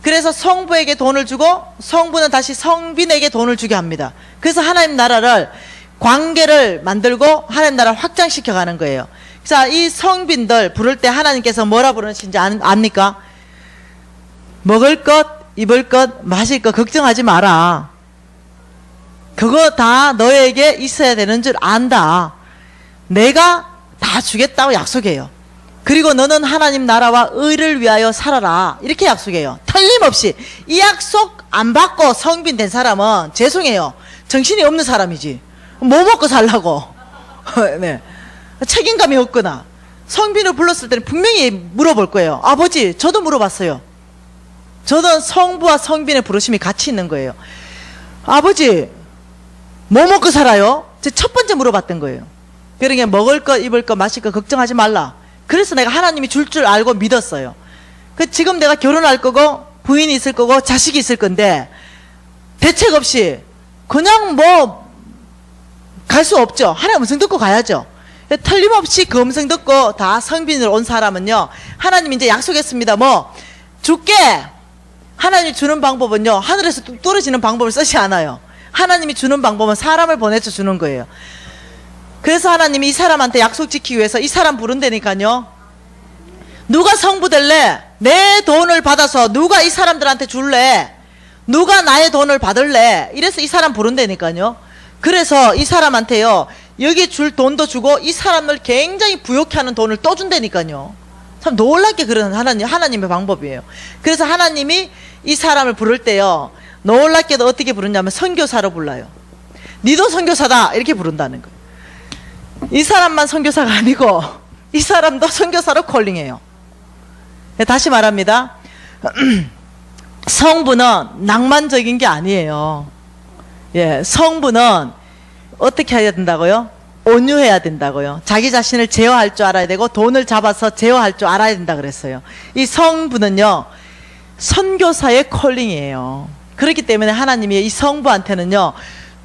그래서 성부에게 돈을 주고 성부는 다시 성빈에게 돈을 주게 합니다. 그래서 하나님 나라를, 관계를 만들고 하나님 나라를 확장시켜 가는 거예요. 자, 이 성빈들 부를 때 하나님께서 뭐라 부르시는지 압니까? 먹을 것, 입을 것, 마실 것 걱정하지 마라. 그거 다 너에게 있어야 되는 줄 안다. 내가 다 주겠다고 약속해요. 그리고 너는 하나님 나라와 의를 위하여 살아라. 이렇게 약속해요. 틀림없이. 이 약속 안 받고 성빈 된 사람은 죄송해요, 정신이 없는 사람이지. 뭐 먹고 살라고. 네. 책임감이 없거나. 성빈을 불렀을 때는 분명히 물어볼 거예요. 아버지, 저도 물어봤어요. 저는 성부와 성빈의 부르심이 같이 있는 거예요. 아버지, 뭐 먹고 살아요? 제 첫 번째 물어봤던 거예요. 그러니까 먹을 것, 입을 것, 마실 것 걱정하지 말라. 그래서 내가 하나님이 줄 알고 믿었어요. 지금 내가 결혼할 거고 부인이 있을 거고 자식이 있을 건데 대책 없이 그냥 뭐 갈 수 없죠. 하나님 음성 듣고 가야죠. 틀림없이 그 음성 듣고 다 성빈으로 온 사람은요, 하나님이 이제 약속했습니다. 뭐 줄게. 하나님이 주는 방법은요, 하늘에서 뚝 떨어지는 방법을 쓰지 않아요. 하나님이 주는 방법은 사람을 보내서 주는 거예요. 그래서 하나님이 이 사람한테 약속 지키기 위해서 이 사람 부른다니까요. 누가 성부 될래? 내 돈을 받아서 누가 이 사람들한테 줄래? 누가 나의 돈을 받을래? 이래서 이 사람 부른다니까요. 그래서 이 사람한테요, 여기 줄 돈도 주고 이 사람을 굉장히 부욕해 하는 돈을 또 준다니까요. 참 놀랍게 그러는 하나님의 방법이에요. 그래서 하나님이 이 사람을 부를 때요, 놀랍게도 어떻게 부르냐면 선교사로 불러요. 니도 선교사다 이렇게 부른다는 거예요. 이 사람만 선교사가 아니고 이 사람도 선교사로 콜링해요. 다시 말합니다. 성부는 낭만적인 게 아니에요. 예, 성부는 어떻게 해야 된다고요? 온유해야 된다고요. 자기 자신을 제어할 줄 알아야 되고 돈을 잡아서 제어할 줄 알아야 된다 그랬어요. 이 성부는요, 선교사의 콜링이에요. 그렇기 때문에 하나님이 이 성부한테는요,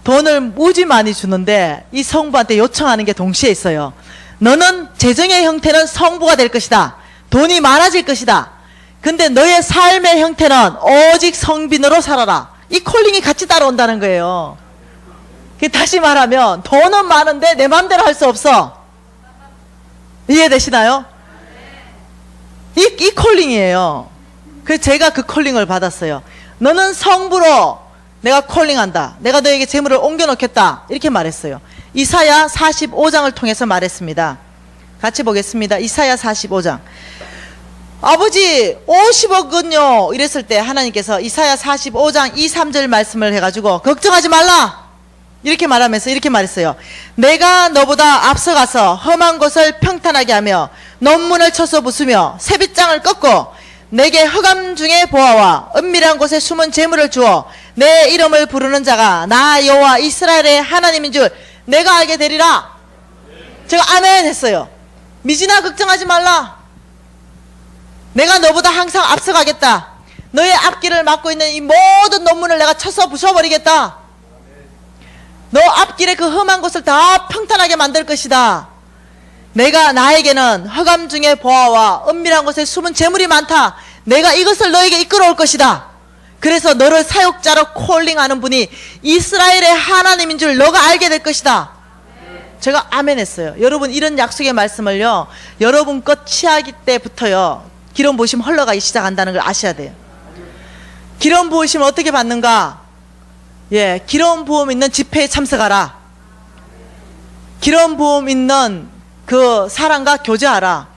돈을 무지 많이 주는데 이 성부한테 요청하는 게 동시에 있어요. 너는 재정의 형태는 성부가 될 것이다. 돈이 많아질 것이다. 근데 너의 삶의 형태는 오직 성빈으로 살아라. 이 콜링이 같이 따라온다는 거예요. 다시 말하면 돈은 많은데 내 마음대로 할 수 없어. 이해되시나요? 이 콜링이에요. 그래서 제가 그 콜링을 받았어요. 너는 성부로 내가 콜링한다. 내가 너에게 재물을 옮겨놓겠다. 이렇게 말했어요. 이사야 45장을 통해서 말했습니다. 같이 보겠습니다. 이사야 45장. 아버지 50억은요 이랬을 때 하나님께서 이사야 45장 2, 3절 말씀을 해가지고 걱정하지 말라 이렇게 말하면서 이렇게 말했어요. 내가 너보다 앞서가서 험한 곳을 평탄하게 하며 논문을 쳐서 부수며 새빗장을 꺾고 내게 흑암 중에 보아와 은밀한 곳에 숨은 재물을 주어 내 이름을 부르는 자가 나 여호와 이스라엘의 하나님인 줄 내가 알게 되리라. 제가 아멘 했어요. 미진아 걱정하지 말라. 내가 너보다 항상 앞서가겠다. 너의 앞길을 막고 있는 이 모든 논문을 내가 쳐서 부숴버리겠다. 너 앞길에 그 험한 곳을 다 평탄하게 만들 것이다. 내가 나에게는 흑암 중에 보아와 은밀한 곳에 숨은 재물이 많다. 내가 이것을 너에게 이끌어올 것이다. 그래서 너를 사역자로 콜링하는 분이 이스라엘의 하나님인 줄 너가 알게 될 것이다. 제가 아멘 했어요. 여러분 이런 약속의 말씀을요 여러분 것 취하기 때부터요 기름 부으심 흘러가기 시작한다는 걸 아셔야 돼요. 기름 부으심 어떻게 받는가? 예, 기름 부음 있는 집회에 참석하라. 기름 부음 있는 그 사람과 교제하라.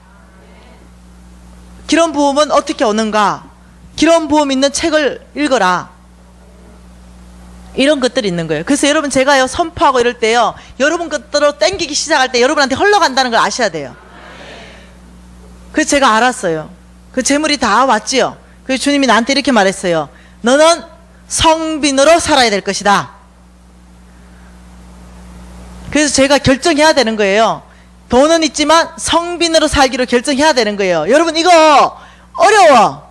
기름 부음은 어떻게 오는가? 기름 부음 있는 책을 읽어라. 이런 것들이 있는 거예요. 그래서 여러분 제가요 선포하고 이럴 때요 여러분 것들로 땡기기 시작할 때 여러분한테 흘러간다는 걸 아셔야 돼요. 그래서 제가 알았어요. 그 재물이 다 왔지요. 그래서 주님이 나한테 이렇게 말했어요. 너는 성빈으로 살아야 될 것이다. 그래서 제가 결정해야 되는 거예요. 돈은 있지만 성빈으로 살기로 결정해야 되는 거예요. 여러분 이거 어려워.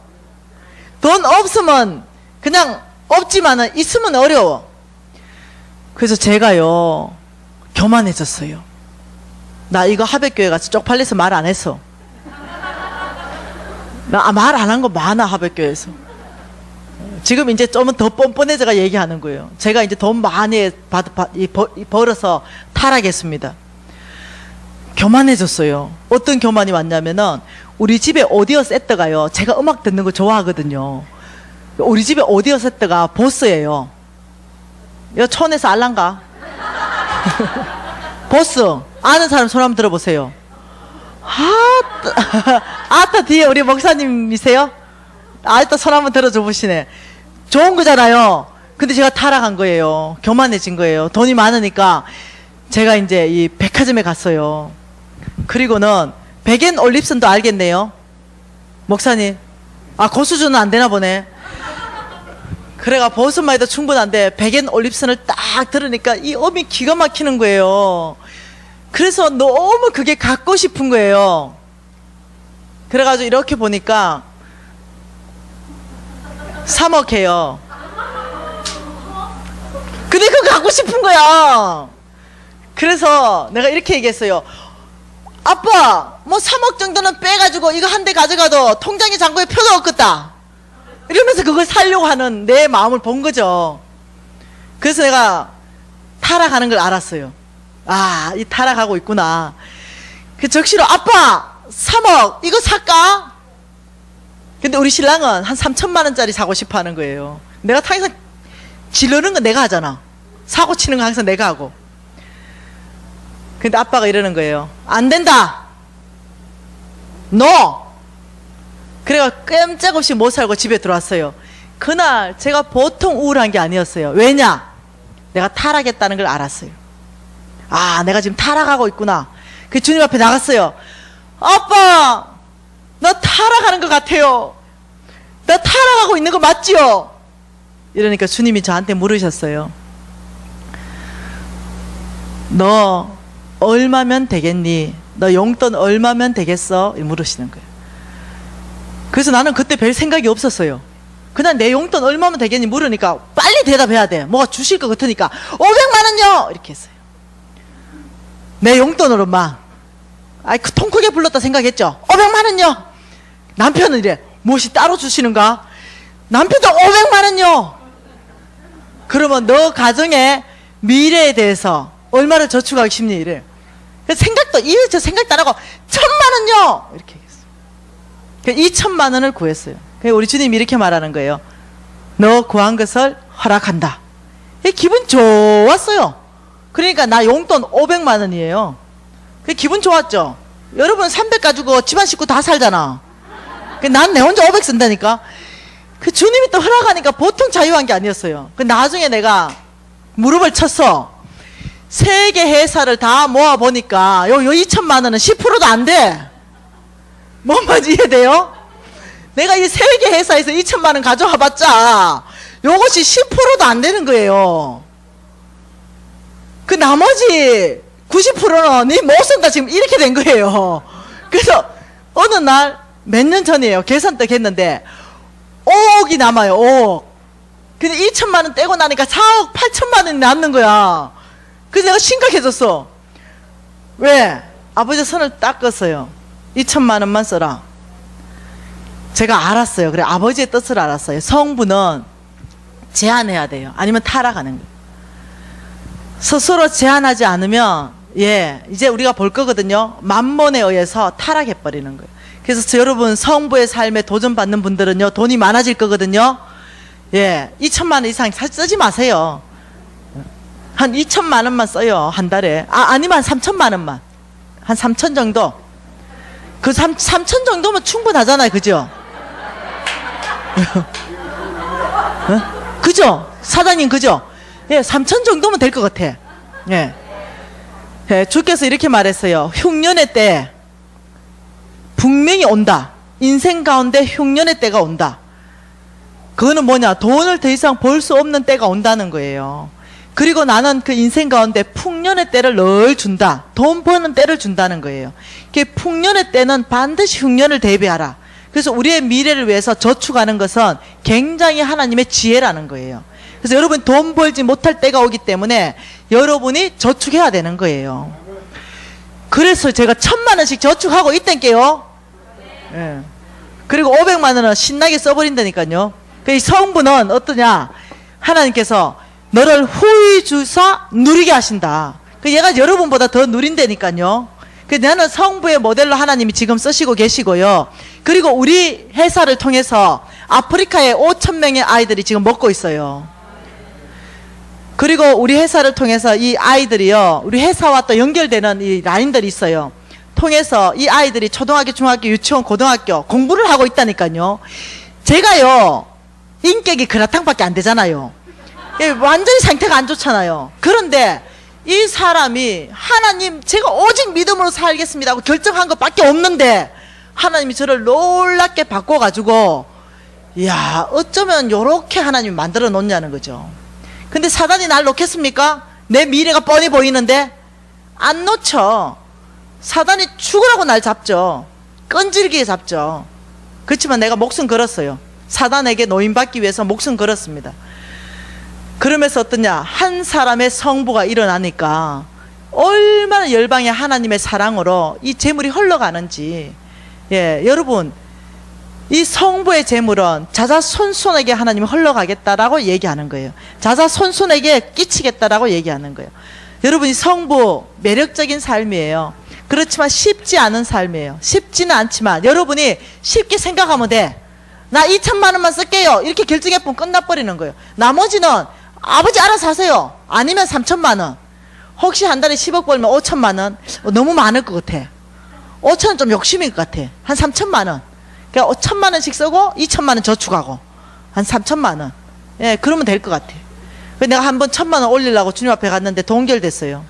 돈 없으면 그냥 없지만은 있으면 어려워. 그래서 제가요 교만해졌어요. 나 이거 하백교회 가서 쪽팔려서 말 안 했어. 나 말 안 한 거 많아 하백교회에서. 지금 이제 좀은 더 뻔뻔해져가 얘기하는 거예요. 제가 이제 돈 많이 벌어서 타락했습니다. 교만해졌어요. 어떤 교만이 왔냐면은 우리 집에 오디오 세트가요 제가 음악 듣는 거 좋아하거든요. 우리 집에 오디오 세트가 보스예요. 여 촌에서 알란가? 보스 아는 사람 손 한번 들어보세요. 아따 뒤에 우리 목사님이세요? 아따 손 한번 들어줘 보시네. 좋은 거잖아요. 근데 제가 타락한 거예요. 교만해진 거예요. 돈이 많으니까 제가 이제 이 백화점에 갔어요. 그리고는 백엔 올립슨도 알겠네요. 목사님 그 수준은 안 되나 보네. 그래가 보스만 해도 충분한데 백엔 올립슨을 딱 들으니까 이 음이 기가 막히는 거예요. 그래서 너무 그게 갖고 싶은 거예요. 그래가지고 이렇게 보니까 3억 해요. 근데 그거 갖고 싶은 거야. 그래서 내가 이렇게 얘기했어요. 아빠 뭐 3억 정도는 빼가지고 이거 한 대 가져가도 통장에 잔고에 표가 없겠다. 이러면서 그걸 사려고 하는 내 마음을 본 거죠. 그래서 내가 타락하는 걸 알았어요. 이 타락하고 있구나. 그 적시로 아빠 3억 이거 살까? 근데 우리 신랑은 한 3천만 원짜리 사고 싶어 하는 거예요. 내가 항상 지르는 건 내가 하잖아. 사고 치는 거 항상 내가 하고. 근데 아빠가 이러는 거예요. 안 된다. No. 그래가 꼼짝없이 못 살고 집에 들어왔어요. 그날 제가 보통 우울한 게 아니었어요. 왜냐? 내가 타락했다는 걸 알았어요. 내가 지금 타락하고 있구나. 그 주님 앞에 나갔어요. 아빠 나 타락하는 것 같아요. 나 타락하고 있는 거 맞지요? 이러니까 주님이 저한테 물으셨어요. 너 얼마면 되겠니? 너 용돈 얼마면 되겠어? 물으시는 거예요. 그래서 나는 그때 별 생각이 없었어요. 그냥 내 용돈 얼마면 되겠니 물으니까 빨리 대답해야 돼. 뭐가 주실 것 같으니까 500만 원요! 이렇게 했어요. 내 용돈으로만. 아이, 통 크게 불렀다 생각했죠. 500만 원요. 남편은 이래. 무엇이 따로 주시는가? 남편도 500만 원요. 그러면 너 가정의 미래에 대해서 얼마를 저축하기 쉽니? 이래. 생각도, 저 생각도 안 하고, 1000만 원요! 이렇게 했어요. 2천만 원을 구했어요. 우리 주님이 이렇게 말하는 거예요. 너 구한 것을 허락한다. 기분 좋았어요. 그러니까 나 용돈 500만 원이에요. 기분 좋았죠? 여러분 300 가지고 집안 식구 다 살잖아. 난 내 혼자 500 쓴다니까. 주님이 또 허락하니까 보통 자유한 게 아니었어요. 나중에 내가 무릎을 쳤어. 세 개 회사를 다 모아보니까 요 2천만 원은 10%도 안 돼. 뭔 말인지 이해돼요? 내가 이 세 개 회사에서 2천만 원 가져와 봤자 요것이 10%도 안 되는 거예요. 나머지 90%는 니 못 쓴다 지금 이렇게 된 거예요. 그래서 어느 날 몇 년 전이에요. 계산 딱 했는데 5억이 남아요. 5억. 근데 2천만 원 떼고 나니까 4억 8천만 원이 남는 거야. 그래서 내가 심각해졌어. 왜? 아버지 손을 닦았어요. 2천만 원만 써라. 제가 알았어요. 그래, 아버지의 뜻을 알았어요. 성부는 제한해야 돼요. 아니면 타락하는 거예요. 스스로 제한하지 않으면 이제 우리가 볼 거거든요. 만몬에 의해서 타락해버리는 거예요. 그래서 여러분 성부의 삶에 도전받는 분들은요, 돈이 많아질 거거든요. 2천만 원 이상 쓰지 마세요. 한 2천만 원만 써요, 한 달에. 아니면 한 3천만 원만. 한 3천 정도. 3천 정도면 충분하잖아요. 그죠? 그죠? 사장님, 그죠? 3천 정도면 될 것 같아. 주께서 이렇게 말했어요. 흉년의 때, 분명히 온다. 인생 가운데 흉년의 때가 온다. 그거는 뭐냐? 돈을 더 이상 벌 수 없는 때가 온다는 거예요. 그리고 나는 그 인생 가운데 풍년의 때를 늘 준다. 돈 버는 때를 준다는 거예요. 풍년의 때는 반드시 흉년을 대비하라. 그래서 우리의 미래를 위해서 저축하는 것은 굉장히 하나님의 지혜라는 거예요. 그래서 여러분 돈 벌지 못할 때가 오기 때문에 여러분이 저축해야 되는 거예요. 그래서 제가 1000만 원씩 저축하고 있단게요. 그리고 500만 원은 신나게 써버린다니까요. 이 성부는 어떠냐? 하나님께서 너를 후히 주사 누리게 하신다. 얘가 여러분보다 더 누린다니까요. 나는 성부의 모델로 하나님이 지금 쓰시고 계시고요. 그리고 우리 회사를 통해서 아프리카에 5,000명의 아이들이 지금 먹고 있어요. 그리고 우리 회사를 통해서 이 아이들이요, 우리 회사와 또 연결되는 이 라인들이 있어요. 통해서 이 아이들이 초등학교, 중학교, 유치원, 고등학교 공부를 하고 있다니까요. 제가요, 인격이 그라탕밖에 안 되잖아요. 완전히 상태가 안 좋잖아요. 그런데 이 사람이 하나님 제가 오직 믿음으로 살겠습니다 하고 결정한 것밖에 없는데 하나님이 저를 놀랍게 바꿔가지고, 이야, 어쩌면 요렇게 하나님이 만들어 놓냐는 거죠. 근데 사단이 날 놓겠습니까? 내 미래가 뻔히 보이는데 안 놓쳐. 사단이 죽으라고 날 잡죠. 끈질기게 잡죠. 그렇지만 내가 목숨 걸었어요. 사단에게 노인받기 위해서 목숨 걸었습니다. 그러면서 어떠냐? 한 사람의 성부가 일어나니까 얼마나 열방의 하나님의 사랑으로 이 재물이 흘러가는지. 여러분, 이 성부의 재물은 자자손손에게 하나님이 흘러가겠다라고 얘기하는 거예요. 자자손손에게 끼치겠다라고 얘기하는 거예요. 여러분, 이 성부 매력적인 삶이에요. 그렇지만 쉽지 않은 삶이에요. 쉽지는 않지만 여러분이 쉽게 생각하면 돼. 나 2천만 원만 쓸게요. 이렇게 결정해보면 끝나버리는 거예요. 나머지는 아버지 알아서 하세요. 아니면 3천만 원. 혹시 한 달에 10억 벌면 5천만 원? 너무 많을 것 같아. 5천은 좀 욕심일 것 같아. 한 3천만 원. 그러니까 5천만 원씩 쓰고 2천만 원 저축하고 한 3천만 원. 그러면 될 것 같아. 내가 한번 1,000만 원 올리려고 주님 앞에 갔는데 동결됐어요.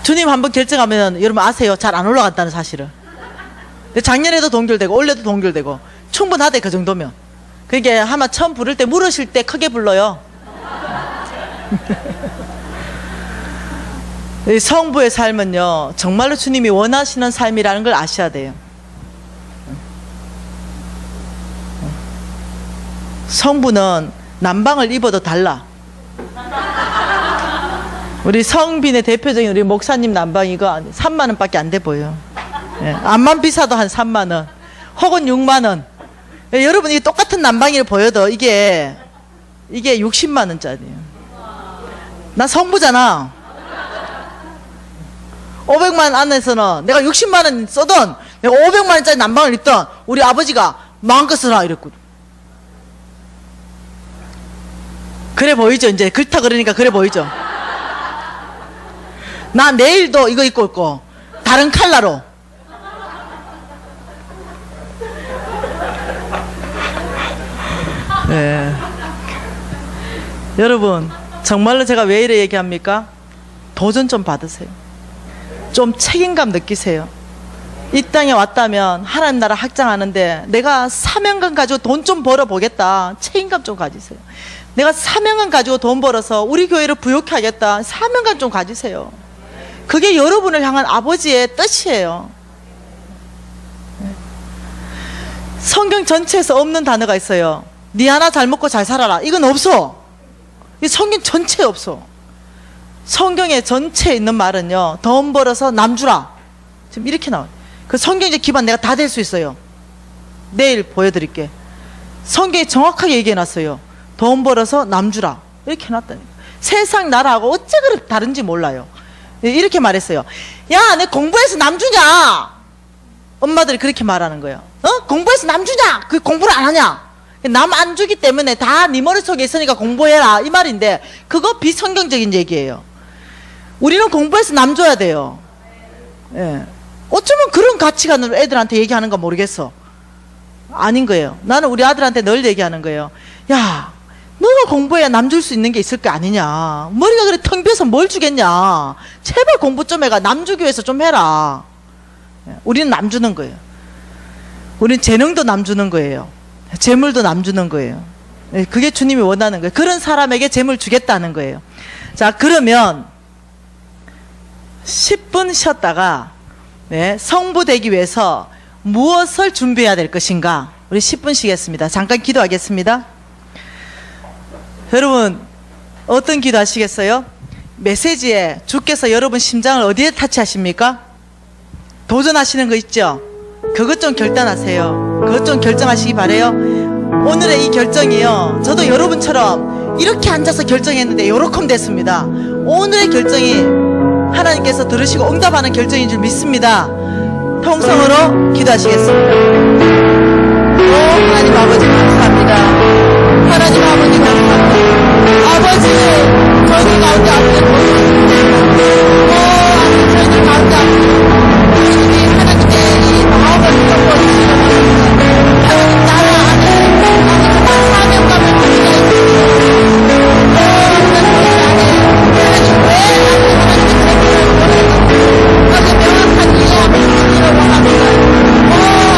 주님 한번 결정하면 여러분 아세요. 잘 안 올라간다는 사실을. 작년에도 동결되고 올해도 동결되고 충분하대. 그 정도면. 그게 아마 처음 부를 때 물으실 때 크게 불러요. 성부의 삶은요, 정말로 주님이 원하시는 삶이라는 걸 아셔야 돼요. 성부는 난방을 입어도 달라. 우리 성빈의 대표적인 우리 목사님 난방 이거 3만 원밖에 안 돼 보여. 예, 암만 비싸도 한 3만 원 혹은 6만 원. 예, 여러분 이게 똑같은 난방이를 보여도 이게 60만 원짜리예요. 나 성부잖아. 500만 원 안에서는 내가 60만 원 써던 내가 500만 원짜리 난방을 입던 우리 아버지가 마음껏 쓰라 이랬거든. 그래 보이죠? 이제 그렇다 그러니까 그래 보이죠? 나 내일도 이거 입고 있고 다른 컬러로. 네. 여러분 정말로 제가 왜 이래 얘기합니까? 도전 좀 받으세요. 좀 책임감 느끼세요. 이 땅에 왔다면 하나님 나라 확장하는데 내가 사명감 가지고 돈 좀 벌어보겠다. 책임감 좀 가지세요. 내가 사명감 가지고 돈 벌어서 우리 교회를 부욕해 하겠다. 사명감 좀 가지세요. 그게 여러분을 향한 아버지의 뜻이에요. 성경 전체에서 없는 단어가 있어요. 네 하나 잘 먹고 잘 살아라. 이건 없어. 이 성경 전체에 없어. 성경의 전체에 있는 말은요, 돈 벌어서 남 주라. 지금 이렇게 나와요. 그 성경적 기반 내가 다 될 수 있어요. 내일 보여드릴게. 성경이 정확하게 얘기해놨어요. 돈 벌어서 남 주라. 이렇게 해놨다니까. 세상 나라하고 어째 그렇게 다른지 몰라요. 이렇게 말했어요. 야, 내 공부해서 남 주냐? 엄마들이 그렇게 말하는 거예요. 공부해서 남 주냐? 그 공부를 안 하냐? 남 안 주기 때문에 다 네 머릿속에 있으니까 공부해라. 이 말인데 그거 비성경적인 얘기예요. 우리는 공부해서 남 줘야 돼요. 예. 어쩌면 그런 가치관으로 애들한테 얘기하는가 모르겠어. 아닌 거예요. 나는 우리 아들한테 늘 얘기하는 거예요. 야, 너가 공부해야 남 줄 수 있는 게 있을 거 아니냐. 머리가 그래 텅 비어서 뭘 주겠냐. 제발 공부 좀 해가. 남 주기 위해서 좀 해라. 예. 우리는 남 주는 거예요. 우리는 재능도 남 주는 거예요. 재물도 남 주는 거예요. 예. 그게 주님이 원하는 거예요. 그런 사람에게 재물 주겠다는 거예요. 자, 그러면 10분 쉬었다가 네, 성부 되기 위해서 무엇을 준비해야 될 것인가? 우리 10분 쉬겠습니다. 잠깐 기도하겠습니다. 여러분 어떤 기도 하시겠어요? 메시지에 주께서 여러분 심장을 어디에 타치하십니까? 도전하시는 거 있죠? 그것 좀 결단하세요. 그것 좀 결정하시기 바래요. 오늘의 이 결정이요, 저도 여러분처럼 이렇게 앉아서 결정했는데 요렇게 됐습니다. 오늘의 결정이 하나님께서 들으시고 응답하는 결정인 줄 믿습니다. 통성으로 기도하시겠습니다. 오 하나님 아버지 감사합니다. 하나님 아버지 감사합니다. 아버지 저희 가운데 앞에 보여주십니다. 오 아버지 저희 가운데 앞에 주님이 하나님의 이 마음을 덮어주시는 하나님 나라 안에 하나님 사명감을 가지게 해주시고 하나님 안에 하나님 왜 아주 명확한 이해함을 주시기를 원합니다.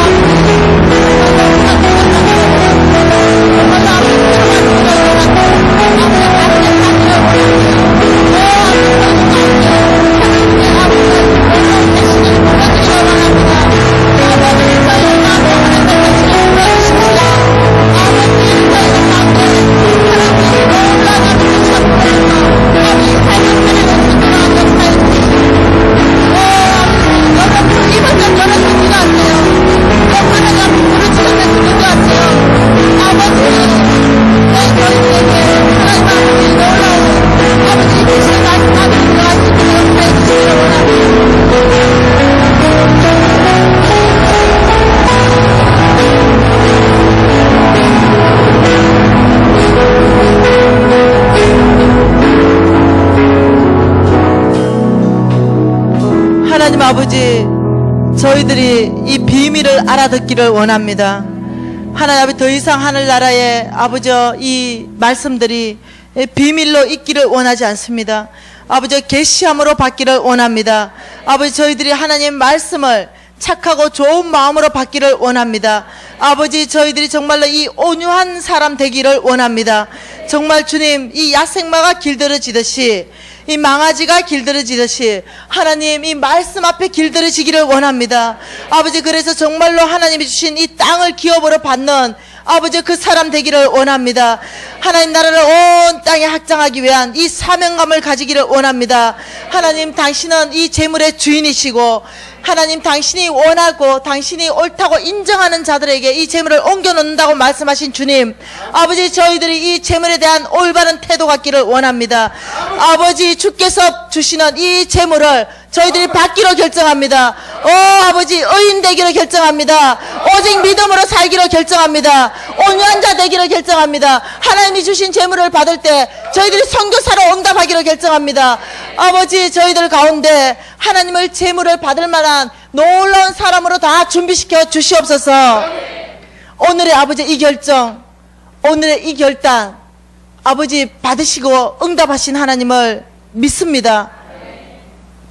하나님 아버지, 저희들이 이 비밀을 알아듣기를 원합니다. 하나님 아버지, 더 이상 하늘나라의 아버지 이 말씀들이 비밀로 있기를 원하지 않습니다. 아버지, 계시함으로 받기를 원합니다. 아버지, 저희들이 하나님 말씀을 착하고 좋은 마음으로 받기를 원합니다. 아버지, 저희들이 정말로 이 온유한 사람 되기를 원합니다. 정말 주님, 이 야생마가 길들여지듯이, 이 망아지가 길들여지듯이 하나님 이 말씀 앞에 길들여지기를 원합니다. 아버지, 그래서 정말로 하나님이 주신 이 땅을 기업으로 받는 아버지 그 사람 되기를 원합니다. 하나님 나라를 온 땅에 확장하기 위한 이 사명감을 가지기를 원합니다. 하나님 당신은 이 재물의 주인이시고 하나님 당신이 원하고 당신이 옳다고 인정하는 자들에게 이 재물을 옮겨놓는다고 말씀하신 주님, 아버지 저희들이 이 재물에 대한 올바른 태도 갖기를 원합니다. 아버지 주께서 주시는 이 재물을 저희들이 받기로 결정합니다. 아버지 의인 되기로 결정합니다. 오직 믿음으로 살기로 결정합니다. 온유한 자 되기로 결정합니다. 하나님이 주신 재물을 받을 때 저희들이 선교사로 응답하기로 결정합니다. 아버지 저희들 가운데 하나님을 재물을 받을 만한 놀라운 사람으로 다 준비시켜 주시옵소서. 오늘의 아버지 이 결정, 오늘의 이 결단, 아버지 받으시고 응답하신 하나님을 믿습니다.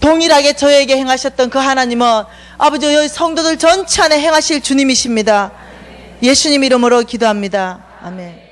동일하게 저에게 행하셨던 그 하나님은 아버지 여기 성도들 전체 안에 행하실 주님이십니다. 예수님 이름으로 기도합니다. 아멘.